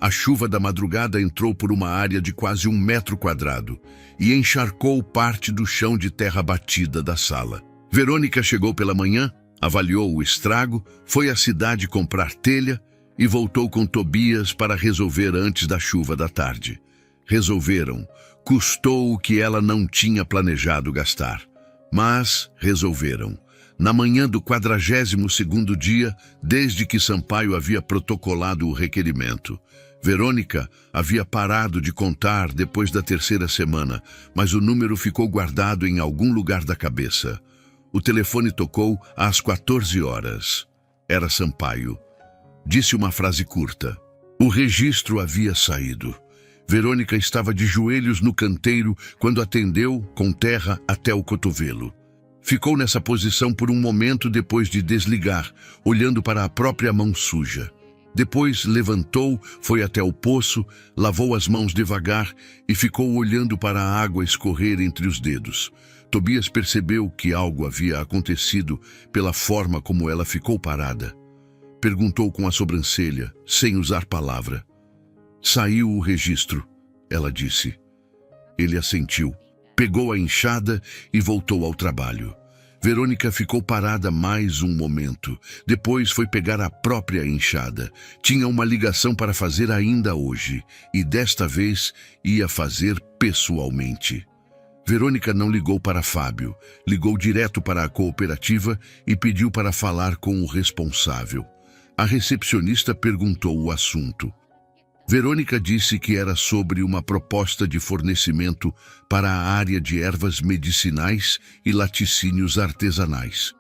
A chuva da madrugada entrou por uma área de quase 1 metro quadrado e encharcou parte do chão de terra batida da sala. Verônica chegou pela manhã, avaliou o estrago, foi à cidade comprar telha e voltou com Tobias para resolver antes da chuva da tarde. Resolveram. Custou o que ela não tinha planejado gastar. Mas resolveram. Na manhã do 42º dia, desde que Sampaio havia protocolado o requerimento. Verônica havia parado de contar depois da 3ª semana, mas o número ficou guardado em algum lugar da cabeça. O telefone tocou às 14 horas. Era Sampaio. Disse uma frase curta. O registro havia saído. Verônica estava de joelhos no canteiro quando atendeu, com terra até o cotovelo. Ficou nessa posição por um momento depois de desligar, olhando para a própria mão suja. Depois levantou, foi até o poço, lavou as mãos devagar e ficou olhando para a água escorrer entre os dedos. Tobias percebeu que algo havia acontecido pela forma como ela ficou parada. Perguntou com a sobrancelha, sem usar palavra. Saiu o registro, ela disse. Ele assentiu, pegou a enxada e voltou ao trabalho. Verônica ficou parada mais um momento. Depois foi pegar a própria enxada. Tinha uma ligação para fazer ainda hoje, e desta vez ia fazer pessoalmente. Verônica não ligou para Fábio, ligou direto para a cooperativa e pediu para falar com o responsável. A recepcionista perguntou o assunto. Verônica disse que era sobre uma proposta de fornecimento para a área de ervas medicinais e laticínios artesanais.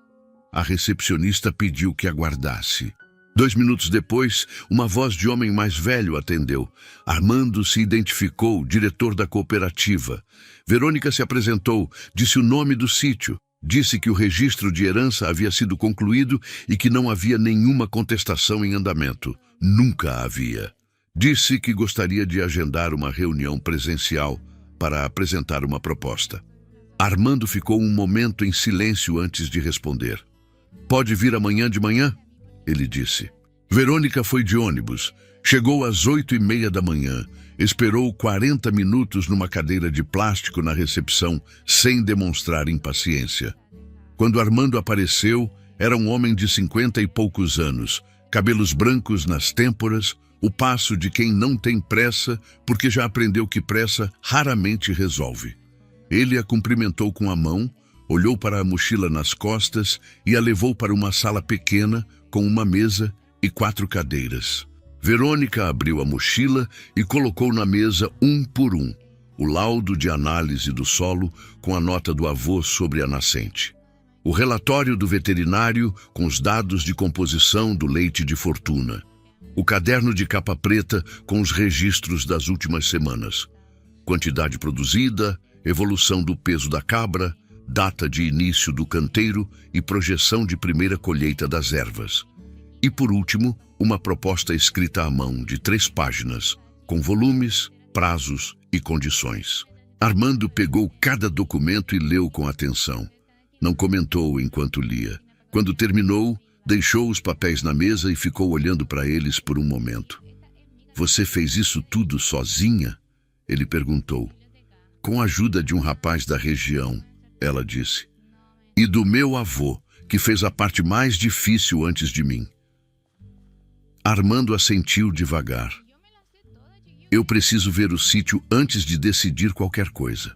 A recepcionista pediu que aguardasse. 2 minutos depois, uma voz de homem mais velho atendeu. Armando se identificou, diretor da cooperativa. Verônica se apresentou, disse o nome do sítio. Disse que o registro de herança havia sido concluído e que não havia nenhuma contestação em andamento. Nunca havia. Disse que gostaria de agendar uma reunião presencial para apresentar uma proposta. Armando ficou um momento em silêncio antes de responder. Pode vir amanhã de manhã? Ele disse. Verônica foi de ônibus. Chegou às 8h30 da manhã. Esperou 40 minutos numa cadeira de plástico na recepção, sem demonstrar impaciência. Quando Armando apareceu, era um homem de 50 e poucos anos, cabelos brancos nas têmporas, o passo de quem não tem pressa, porque já aprendeu que pressa raramente resolve. Ele a cumprimentou com a mão, olhou para a mochila nas costas e a levou para uma sala pequena, com uma mesa e 4 cadeiras. Verônica abriu a mochila e colocou na mesa um por um o laudo de análise do solo com a nota do avô sobre a nascente, o relatório do veterinário com os dados de composição do leite de Fortuna, o caderno de capa preta com os registros das últimas semanas, quantidade produzida, evolução do peso da cabra, data de início do canteiro e projeção de primeira colheita das ervas. E, por último, uma proposta escrita à mão de 3 páginas, com volumes, prazos e condições. Armando pegou cada documento e leu com atenção. Não comentou enquanto lia. Quando terminou, deixou os papéis na mesa e ficou olhando para eles por um momento. "Você fez isso tudo sozinha?" ele perguntou. "Com a ajuda de um rapaz da região", ela disse. "E do meu avô, que fez a parte mais difícil antes de mim." Armando assentiu devagar. "Eu preciso ver o sítio antes de decidir qualquer coisa."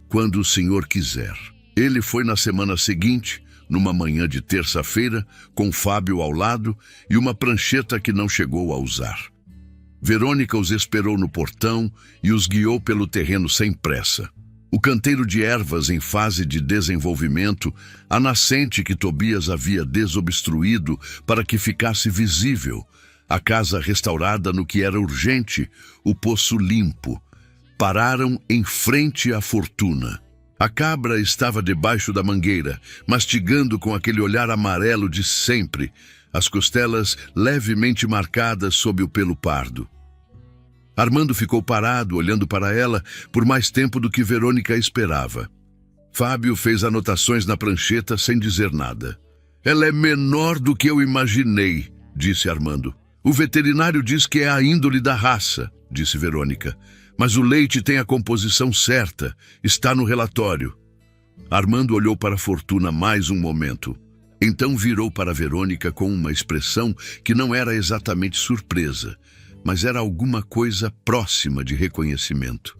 "Quando o senhor quiser." Ele foi na semana seguinte, numa manhã de terça-feira, com Fábio ao lado e uma prancheta que não chegou a usar. Verônica os esperou no portão e os guiou pelo terreno sem pressa. O canteiro de ervas em fase de desenvolvimento, a nascente que Tobias havia desobstruído para que ficasse visível, a casa restaurada no que era urgente, o poço limpo. Pararam em frente à Fortuna. A cabra estava debaixo da mangueira, mastigando com aquele olhar amarelo de sempre, as costelas levemente marcadas sob o pelo pardo. Armando ficou parado, olhando para ela, por mais tempo do que Verônica esperava. Fábio fez anotações na prancheta sem dizer nada. "Ela é menor do que eu imaginei", disse Armando. "O veterinário diz que é a índole da raça", disse Verônica. "Mas o leite tem a composição certa, está no relatório." Armando olhou para a Fortuna mais um momento. Então virou para Verônica com uma expressão que não era exatamente surpresa, mas era alguma coisa próxima de reconhecimento.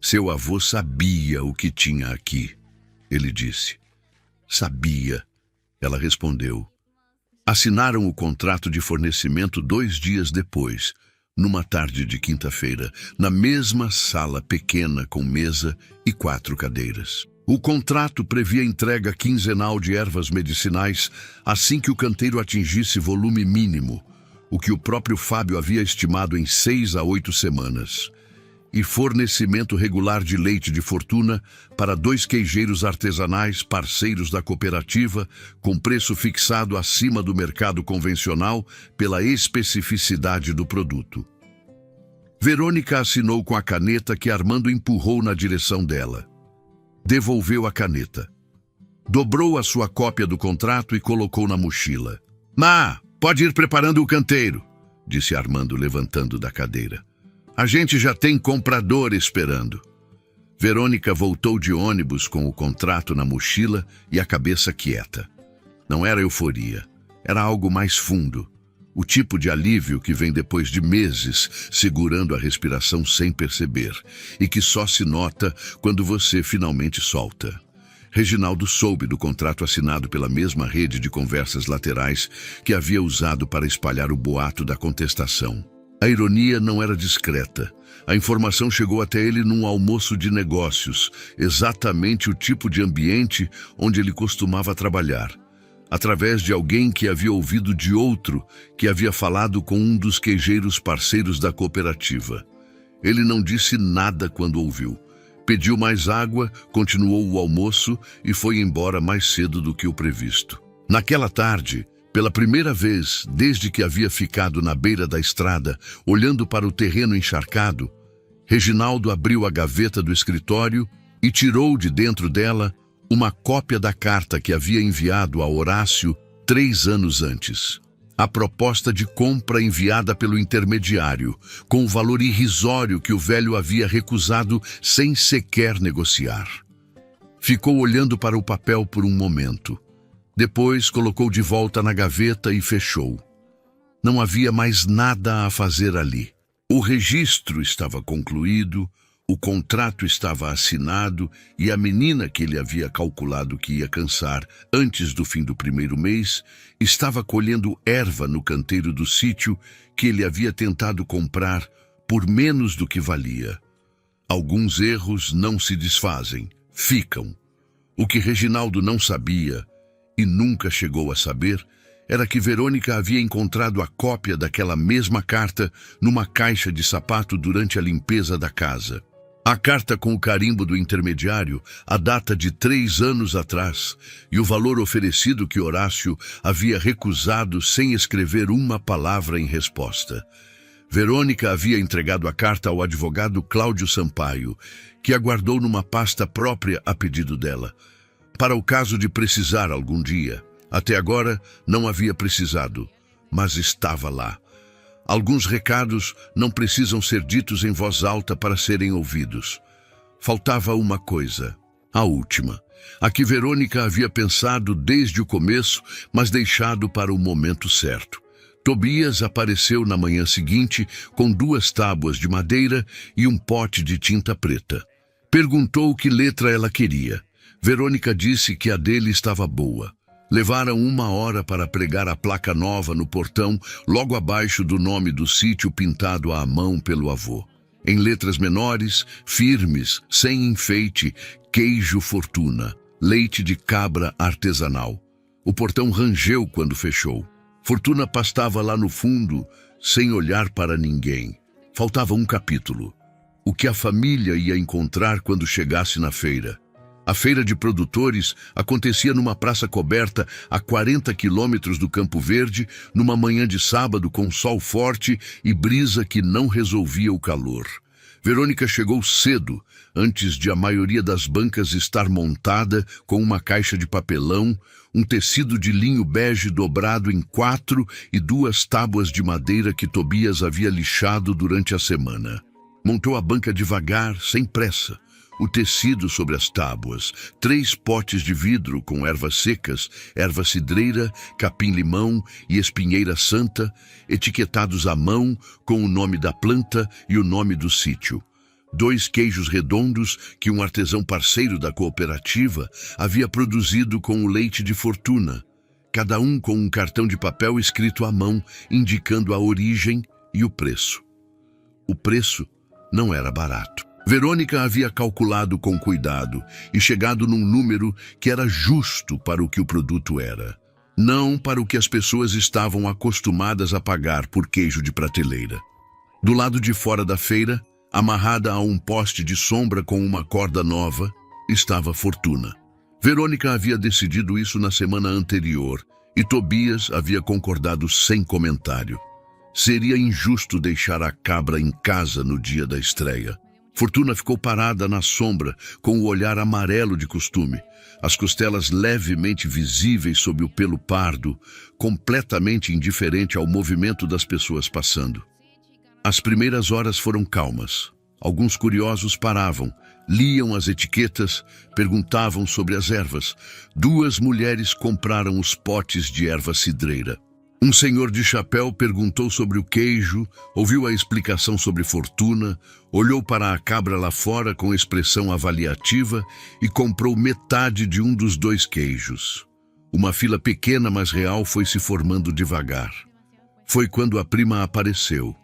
"Seu avô sabia o que tinha aqui", ele disse. "Sabia", ela respondeu. Assinaram o contrato de fornecimento 2 dias depois, numa tarde de quinta-feira, na mesma sala pequena com mesa e 4 cadeiras. O contrato previa entrega quinzenal de ervas medicinais assim que o canteiro atingisse volume mínimo, o que o próprio Fábio havia estimado em 6 a 8 semanas, e fornecimento regular de leite de Fortuna para 2 queijeiros artesanais parceiros da cooperativa, com preço fixado acima do mercado convencional pela especificidade do produto. Verônica assinou com a caneta que Armando empurrou na direção dela. Devolveu a caneta. Dobrou a sua cópia do contrato e colocou na mochila. Pode ir preparando o canteiro", disse Armando, levantando da cadeira. "A gente já tem comprador esperando." Verônica voltou de ônibus com o contrato na mochila e a cabeça quieta. Não era euforia, era algo mais fundo. O tipo de alívio que vem depois de meses segurando a respiração sem perceber e que só se nota quando você finalmente solta. Reginaldo soube do contrato assinado pela mesma rede de conversas laterais que havia usado para espalhar o boato da contestação. A ironia não era discreta. A informação chegou até ele num almoço de negócios, exatamente o tipo de ambiente onde ele costumava trabalhar, através de alguém que havia ouvido de outro que havia falado com um dos queijeiros parceiros da cooperativa. Ele não disse nada quando ouviu. Pediu mais água, continuou o almoço e foi embora mais cedo do que o previsto. Naquela tarde, pela primeira vez desde que havia ficado na beira da estrada, olhando para o terreno encharcado, Reginaldo abriu a gaveta do escritório e tirou de dentro dela uma cópia da carta que havia enviado a Horácio 3 anos antes. a proposta de compra enviada pelo intermediário, com o valor irrisório que o velho havia recusado sem sequer negociar. Ficou olhando para o papel por um momento. Depois colocou de volta na gaveta e fechou. Não havia mais nada a fazer ali. O registro estava concluído, o contrato estava assinado e a menina que ele havia calculado que ia cansar antes do fim do primeiro mês estava colhendo erva no canteiro do sítio que ele havia tentado comprar por menos do que valia. Alguns erros não se desfazem, ficam. O que Reginaldo não sabia, e nunca chegou a saber, era que Verônica havia encontrado a cópia daquela mesma carta numa caixa de sapato durante a limpeza da casa. A carta com o carimbo do intermediário, a data de 3 anos atrás, e o valor oferecido que Horácio havia recusado sem escrever uma palavra em resposta. Verônica havia entregado a carta ao advogado Cláudio Sampaio, que a guardou numa pasta própria a pedido dela, para o caso de precisar algum dia. Até agora não havia precisado, mas estava lá. Alguns recados não precisam ser ditos em voz alta para serem ouvidos. Faltava uma coisa, a última, a que Verônica havia pensado desde o começo, mas deixado para o momento certo. Tobias apareceu na manhã seguinte com 2 tábuas de madeira e um pote de tinta preta. Perguntou que letra ela queria. Verônica disse que a dele estava boa. Levaram 1 hora para pregar a placa nova no portão, logo abaixo do nome do sítio pintado à mão pelo avô. Em letras menores, firmes, sem enfeite, queijo Fortuna, leite de cabra artesanal. O portão rangeu quando fechou. Fortuna pastava lá no fundo, sem olhar para ninguém. Faltava um capítulo. O que a família ia encontrar quando chegasse na feira. A feira de produtores acontecia numa praça coberta a 40 quilômetros do Campo Verde, numa manhã de sábado com sol forte e brisa que não resolvia o calor. Verônica chegou cedo, antes de a maioria das bancas estar montada com uma caixa de papelão, um tecido de linho bege dobrado em 4 e 2 tábuas de madeira que Tobias havia lixado durante a semana. Montou a banca devagar, sem pressa. O tecido sobre as tábuas, 3 potes de vidro com ervas secas, erva cidreira, capim-limão e espinheira santa, etiquetados à mão com o nome da planta e o nome do sítio. 2 queijos redondos que um artesão parceiro da cooperativa havia produzido com o leite de Fortuna, cada um com um cartão de papel escrito à mão, indicando a origem e o preço. O preço não era barato. Verônica havia calculado com cuidado e chegado num número que era justo para o que o produto era, não para o que as pessoas estavam acostumadas a pagar por queijo de prateleira. Do lado de fora da feira, amarrada a um poste de sombra com uma corda nova, estava Fortuna. Verônica havia decidido isso na semana anterior e Tobias havia concordado sem comentário. Seria injusto deixar a cabra em casa no dia da estreia. Fortuna ficou parada na sombra, com o olhar amarelo de costume, as costelas levemente visíveis sob o pelo pardo, completamente indiferente ao movimento das pessoas passando. As primeiras horas foram calmas. Alguns curiosos paravam, liam as etiquetas, perguntavam sobre as ervas. 2 mulheres compraram os potes de erva cidreira. Um senhor de chapéu perguntou sobre o queijo, ouviu a explicação sobre Fortuna, olhou para a cabra lá fora com expressão avaliativa e comprou metade de um dos 2 queijos. Uma fila pequena, mas real, foi se formando devagar. Foi quando a prima apareceu.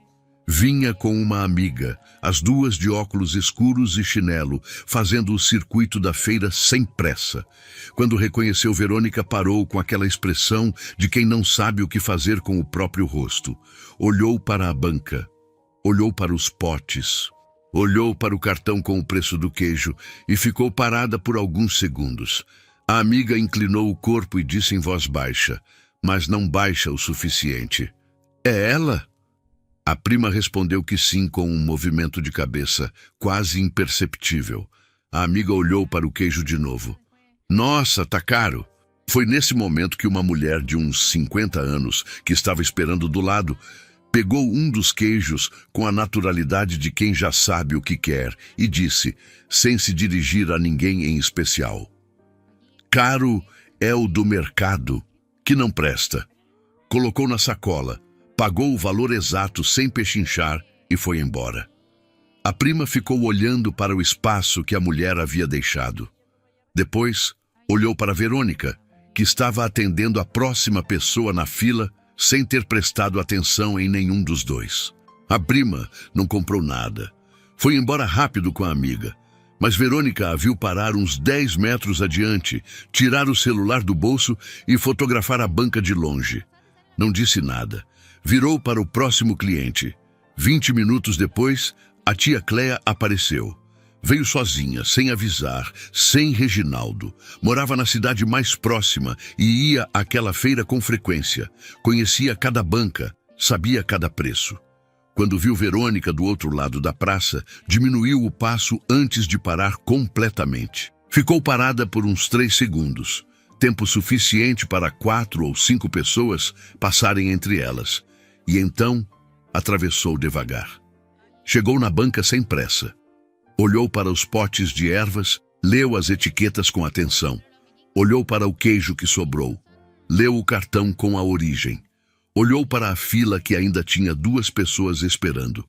Vinha com uma amiga, as 2 de óculos escuros e chinelo, fazendo o circuito da feira sem pressa. Quando reconheceu Verônica, parou com aquela expressão de quem não sabe o que fazer com o próprio rosto. Olhou para a banca, olhou para os potes, olhou para o cartão com o preço do queijo e ficou parada por alguns segundos. A amiga inclinou o corpo e disse em voz baixa, mas não baixa o suficiente: "É ela?" A prima respondeu que sim com um movimento de cabeça, quase imperceptível. A amiga olhou para o queijo de novo. "Nossa, tá caro." Foi nesse momento que uma mulher de uns 50 anos, que estava esperando do lado, pegou um dos queijos com a naturalidade de quem já sabe o que quer e disse, sem se dirigir a ninguém em especial: "Caro é o do mercado, que não presta." Colocou na sacola, pagou o valor exato sem pechinchar e foi embora. A prima ficou olhando para o espaço que a mulher havia deixado. Depois, olhou para Verônica, que estava atendendo a próxima pessoa na fila sem ter prestado atenção em nenhum dos dois. A prima não comprou nada. Foi embora rápido com a amiga, mas Verônica a viu parar uns 10 metros adiante, tirar o celular do bolso e fotografar a banca de longe. Não disse nada. Virou para o próximo cliente. 20 minutos depois, a tia Cléia apareceu. Veio sozinha, sem avisar, sem Reginaldo. Morava na cidade mais próxima e ia àquela feira com frequência. Conhecia cada banca, sabia cada preço. Quando viu Verônica do outro lado da praça, diminuiu o passo antes de parar completamente. Ficou parada por uns 3 segundos, tempo suficiente para 4 ou 5 pessoas passarem entre elas. E então, atravessou devagar. Chegou na banca sem pressa. Olhou para os potes de ervas, leu as etiquetas com atenção. Olhou para o queijo que sobrou. Leu o cartão com a origem. Olhou para a fila que ainda tinha 2 pessoas esperando.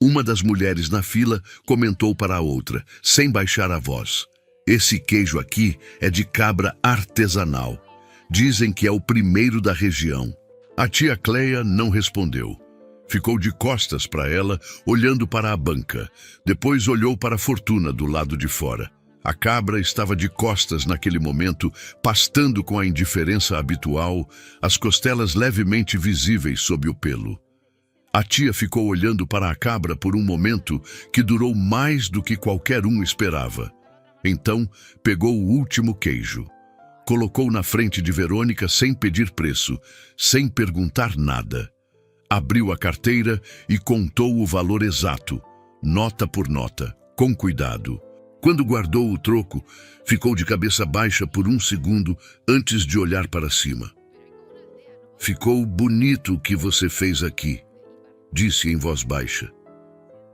Uma das mulheres na fila comentou para a outra, sem baixar a voz: "Esse queijo aqui é de cabra artesanal. Dizem que é o primeiro da região." A tia Cléia não respondeu. Ficou de costas para ela, olhando para a banca. Depois olhou para a Fortuna do lado de fora. A cabra estava de costas naquele momento, pastando com a indiferença habitual, as costelas levemente visíveis sob o pelo. A tia ficou olhando para a cabra por um momento que durou mais do que qualquer um esperava. Então, pegou o último queijo. Colocou na frente de Verônica sem pedir preço, sem perguntar nada. Abriu a carteira e contou o valor exato, nota por nota, com cuidado. Quando guardou o troco, ficou de cabeça baixa por um segundo antes de olhar para cima. "Ficou bonito o que você fez aqui", disse em voz baixa,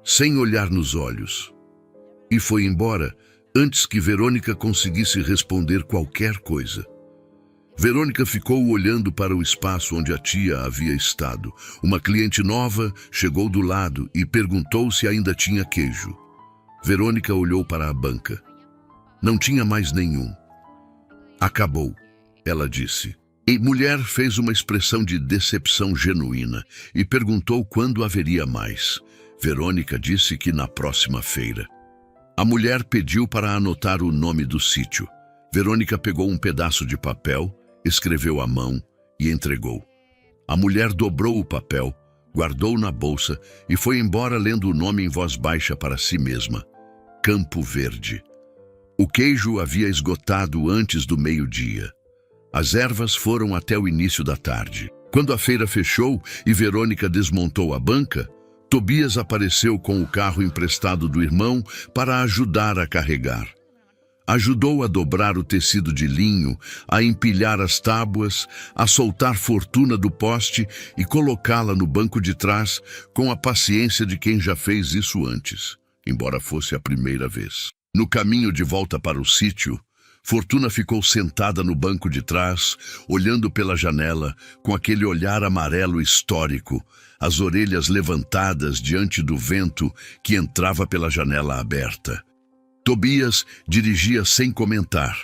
sem olhar nos olhos. E foi embora antes que Verônica conseguisse responder qualquer coisa. Verônica ficou olhando para o espaço onde a tia havia estado. Uma cliente nova chegou do lado e perguntou se ainda tinha queijo. Verônica olhou para a banca. Não tinha mais nenhum. "Acabou", ela disse. A mulher fez uma expressão de decepção genuína e perguntou quando haveria mais. Verônica disse que na próxima feira. A mulher pediu para anotar o nome do sítio. Verônica pegou um pedaço de papel, escreveu à mão e entregou. A mulher dobrou o papel, guardou na bolsa e foi embora lendo o nome em voz baixa para si mesma: Campo Verde. O queijo havia esgotado antes do meio-dia. As ervas foram até o início da tarde. Quando a feira fechou e Verônica desmontou a banca, Tobias apareceu com o carro emprestado do irmão para ajudar a carregar. Ajudou a dobrar o tecido de linho, a empilhar as tábuas, a soltar Fortuna do poste e colocá-la no banco de trás com a paciência de quem já fez isso antes, embora fosse a primeira vez. No caminho de volta para o sítio, Fortuna ficou sentada no banco de trás, olhando pela janela, com aquele olhar amarelo histórico, as orelhas levantadas diante do vento que entrava pela janela aberta. Tobias dirigia sem comentar.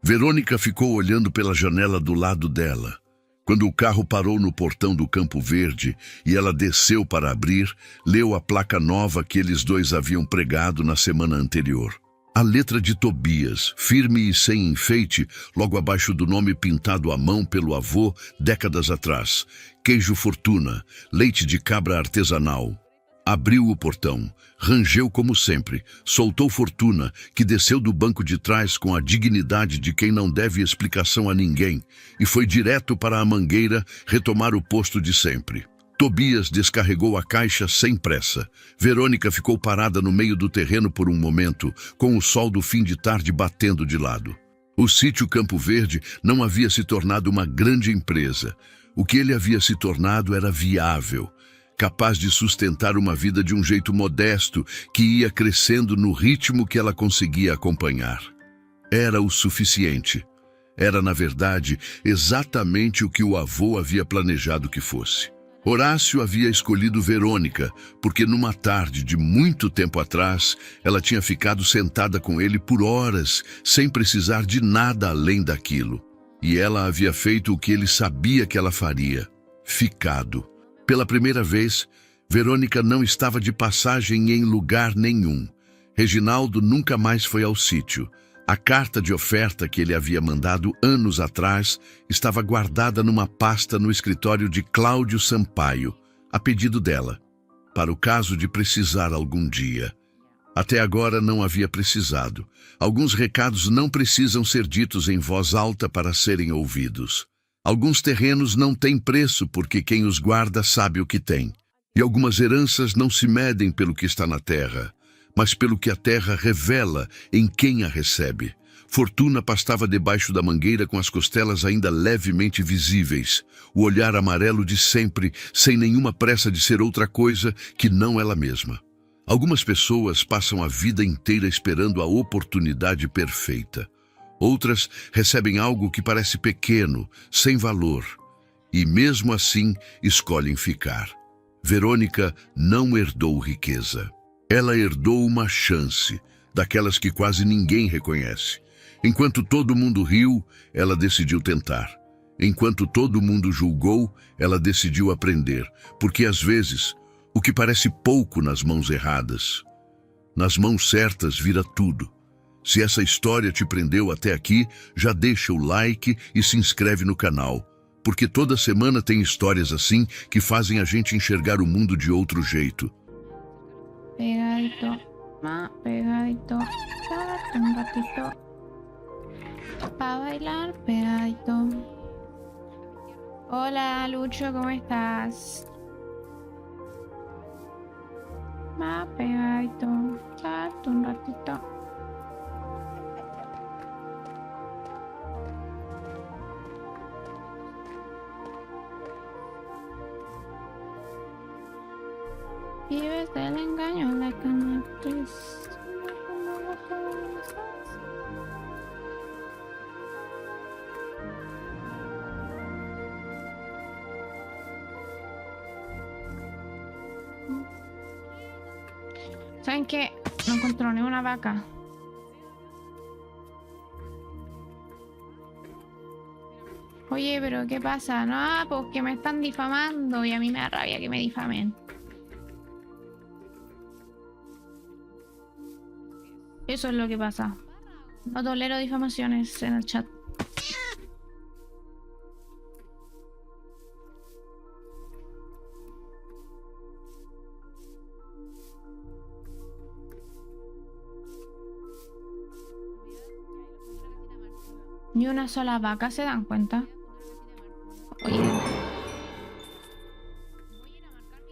Verônica ficou olhando pela janela do lado dela. Quando o carro parou no portão do Campo Verde e ela desceu para abrir, leu a placa nova que eles dois haviam pregado na semana anterior. A letra de Tobias, firme e sem enfeite, logo abaixo do nome pintado à mão pelo avô décadas atrás: Queijo Fortuna, leite de cabra artesanal. Abriu o portão, rangeu como sempre, soltou Fortuna, que desceu do banco de trás com a dignidade de quem não deve explicação a ninguém, e foi direto para a mangueira retomar o posto de sempre. Tobias descarregou a caixa sem pressa. Verônica ficou parada no meio do terreno por um momento, com o sol do fim de tarde batendo de lado. O sítio Campo Verde não havia se tornado uma grande empresa. O que ele havia se tornado era viável, capaz de sustentar uma vida de um jeito modesto que ia crescendo no ritmo que ela conseguia acompanhar. Era o suficiente. Era, na verdade, exatamente o que o avô havia planejado que fosse. Horácio havia escolhido Verônica, porque numa tarde de muito tempo atrás, ela tinha ficado sentada com ele por horas, sem precisar de nada além daquilo. E ela havia feito o que ele sabia que ela faria: ficado. Pela primeira vez, Verônica não estava de passagem em lugar nenhum. Reginaldo nunca mais foi ao sítio. A carta de oferta que ele havia mandado anos atrás estava guardada numa pasta no escritório de Cláudio Sampaio, a pedido dela, para o caso de precisar algum dia. Até agora não havia precisado. Alguns recados não precisam ser ditos em voz alta para serem ouvidos. Alguns terrenos não têm preço porque quem os guarda sabe o que tem. E algumas heranças não se medem pelo que está na terra, mas pelo que a terra revela em quem a recebe. Fortuna pastava debaixo da mangueira com as costelas ainda levemente visíveis, o olhar amarelo de sempre, sem nenhuma pressa de ser outra coisa que não ela mesma. Algumas pessoas passam a vida inteira esperando a oportunidade perfeita. Outras recebem algo que parece pequeno, sem valor, e mesmo assim escolhem ficar. Verônica não herdou riqueza. Ela herdou uma chance, daquelas que quase ninguém reconhece. Enquanto todo mundo riu, ela decidiu tentar. Enquanto todo mundo julgou, ela decidiu aprender, porque às vezes, o que parece pouco nas mãos erradas, nas mãos certas vira tudo. Se essa história te prendeu até aqui, já deixa o like e se inscreve no canal, porque toda semana tem histórias assim que fazem a gente enxergar o mundo de outro jeito. Pegadito, más pegadito, quédate un ratito para bailar pegadito. Hola Lucho, ¿cómo estás? Más pegadito, quédate un ratito. Vives del engaño, la actriz. ¿Saben qué? No encontró ni una vaca. Oye, pero ¿qué pasa? No, pues que me están difamando y a mí me da rabia que me difamen. Eso es lo que pasa. No tolero difamaciones en el chat. Ni una sola vaca, ¿se dan cuenta? Oye,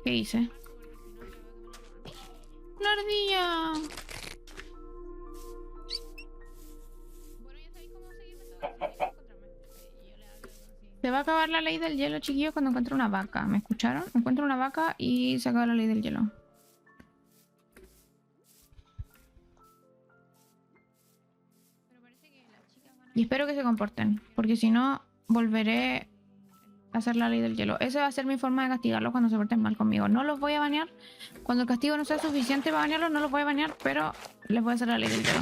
¿qué hice? ¡Una ardilla! Se va a acabar la ley del hielo, chiquillos, cuando encuentre una vaca. ¿Me escucharon? Encuentro una vaca y se acaba la ley del hielo. Y espero que se comporten, porque si no, volveré a hacer la ley del hielo. Esa va a ser mi forma de castigarlos cuando se porten mal conmigo. No los voy a banear. Cuando el castigo no sea suficiente para banearlos, no los voy a banear, pero les voy a hacer la ley del hielo.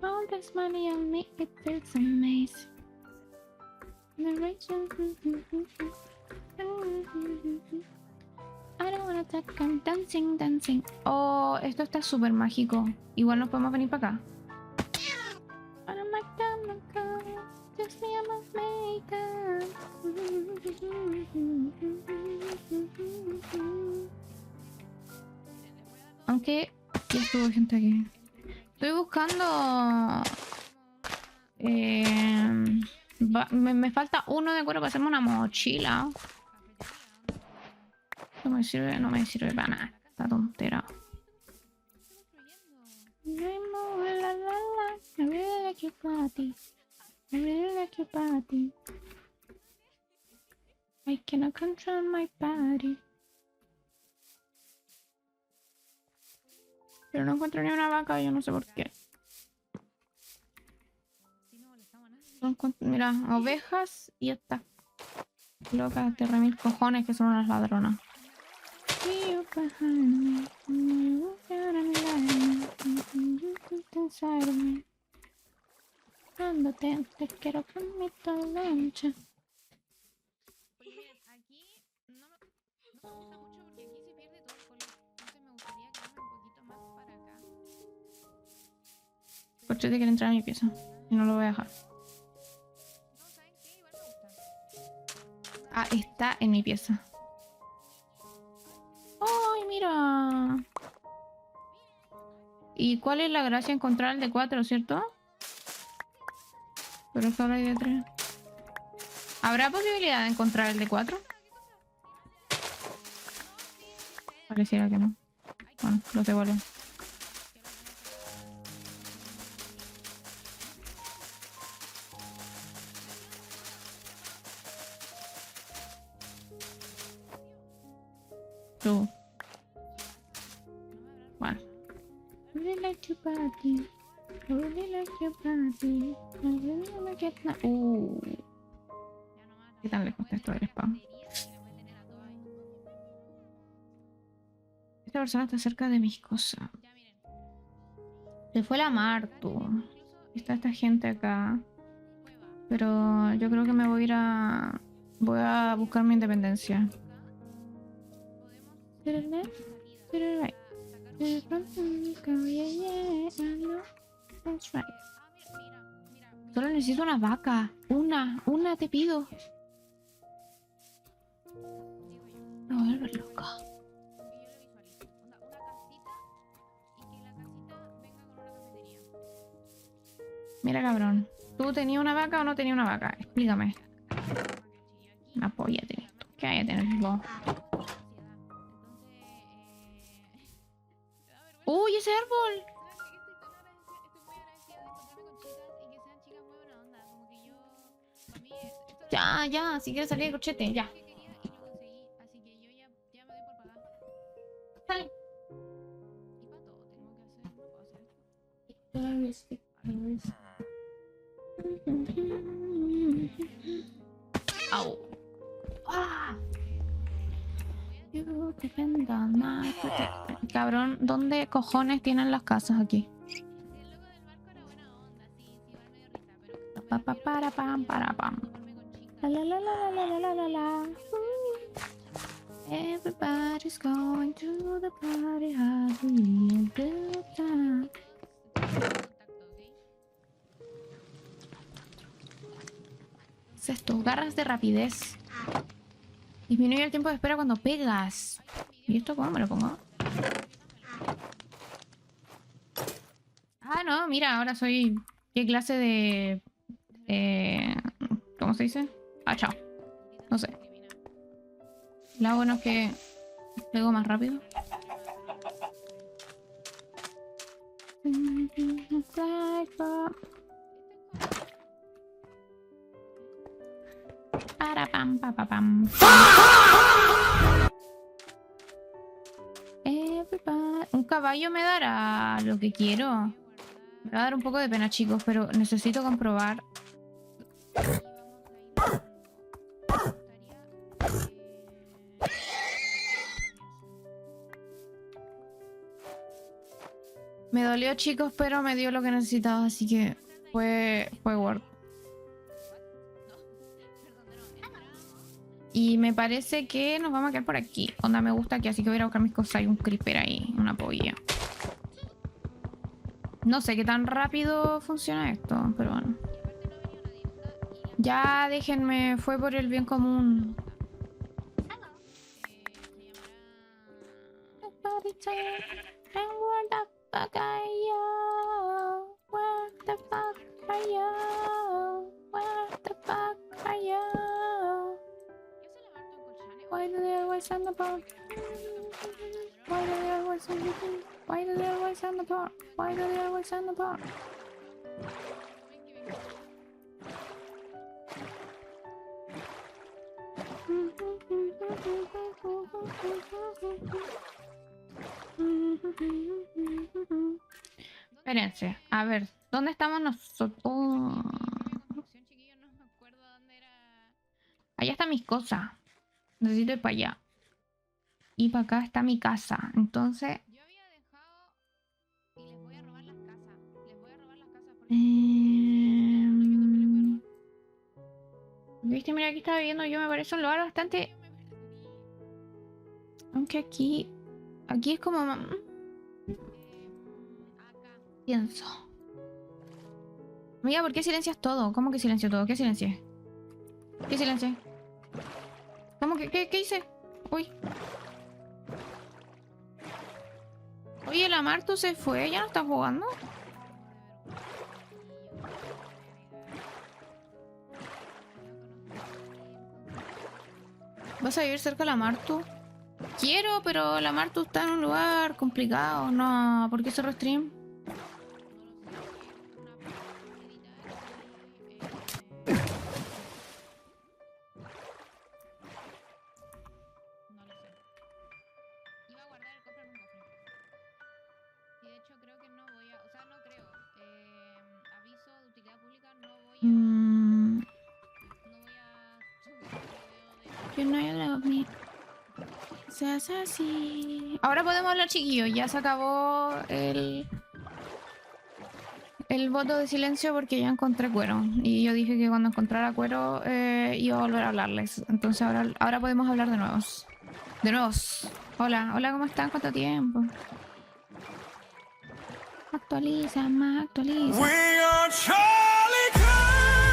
All this money on me, it feels amazing. I don't wanna talk, I'm dancing, dancing. Oh, esto está súper mágico. Igual nos podemos venir para acá. Aunque ya estuvo gente aquí. Estoy buscando... me falta uno de cuero para hacerme una mochila. Esto me sirve, no me sirve para nada. Esta tontera. I really like your body. I really like your body. I cannot control my body. Pero no encuentro ni una vaca, yo no sé por qué. No mira, ovejas y estas locas de remil cojones que son unas ladronas. Dándote, te quiero con mi lancha. Aquí no me gusta mucho porque aquí se pierde todo el color. Entonces me gustaría quedarme un poquito más para acá. Porque te quiere entrar a mi pieza y no lo voy a dejar. No, ¿saben qué? Igual me gusta. Ah, está en mi pieza. ¡Ay, mira! ¿Y cuál es la gracia? Encontrar el de 4, ¿cierto? Pero solo hay de 3. ¿Habrá posibilidad de encontrar el de 4? Pareciera que no. Bueno, los devuelvo. Tú. Bueno. I really like your body. I really like your body. I really like it now. ¿Qué tan lejos está esto del spam? Esta persona está cerca de mis cosas. Se fue la Martu. Está esta gente acá. Pero yo creo que me voy a ir a... Voy a buscar mi independencia. Solo necesito una vaca. Una te pido. Me voy a volver loca. Mira, cabrón. ¿Tú tenías una vaca o no tenías una vaca? Explícame. Una polla tenés tú. ¿Qué hay a tener vos? ¡Uy, ese árbol! Ya, si quieres salir de cochete, ya. Sale. Au. Ah. Cabrón, ¿dónde cojones tienen las casas aquí? Para pam, para pam. La. Everybody's going to the party, having a good time. ¿Qué es esto? Garras de rapidez. Disminuye el tiempo de espera cuando pegas. ¿Y esto cómo me lo pongo? Ah, no, mira, ahora soy... ¿Qué clase de...? ¿Cómo se dice? Ah, chao. No sé. Lo bueno es que pego más rápido. Para pam, pa, pa, pam. Un caballo me dará lo que quiero. Me va a dar un poco de pena, chicos, pero necesito comprobar. Me dolió, chicos, pero me dio lo que necesitaba, así que fue worth. Y me parece que nos vamos a quedar por aquí. Onda, me gusta aquí, así que voy a ir a buscar mis cosas. Hay un creeper ahí, una polla. No sé qué tan rápido funciona esto, pero bueno. Ya déjenme, fue por el bien común. Why do they always always sound apart? Why do they always sound apart? Why do they always sound apart? Why do they always sound apart? Espérense, a ver, ¿dónde estamos nosotros? Allá están mis cosas. Necesito ir para allá. Y para acá está mi casa. Entonces... Yo había dejado y les voy a robar las casas. Les voy a robar las casas porque Viste, mira, aquí estaba viviendo yo, me parece un lugar bastante... Aunque aquí es como... acá. Pienso. Amiga, ¿por qué silencias todo? ¿Cómo que silencio todo? ¿Qué silencié? ¿Qué silencié? ¿Cómo que qué hice? Uy. Oye, la Martu se fue, ¿ya no está jugando? ¿Vas a vivir cerca de la Martu? Quiero, pero la Martu está en un lugar complicado. No, ¿por qué cerró stream? No lo sé. Iba a guardar el cofre en un cofre. Y de hecho creo que no voy a... O sea, no creo. Aviso de utilidad pública, no voy a... No voy a subir video de... You know you love me. Seas así. Ahora podemos hablar, chiquillos. Ya se acabó el voto de silencio porque ya encontré cuero. Y yo dije que cuando encontrara cuero iba a volver a hablarles. Entonces ahora podemos hablar de nuevos. De nuevos. Hola, hola, ¿cómo están? ¿Cuánto tiempo? Actualiza, más actualiza. We are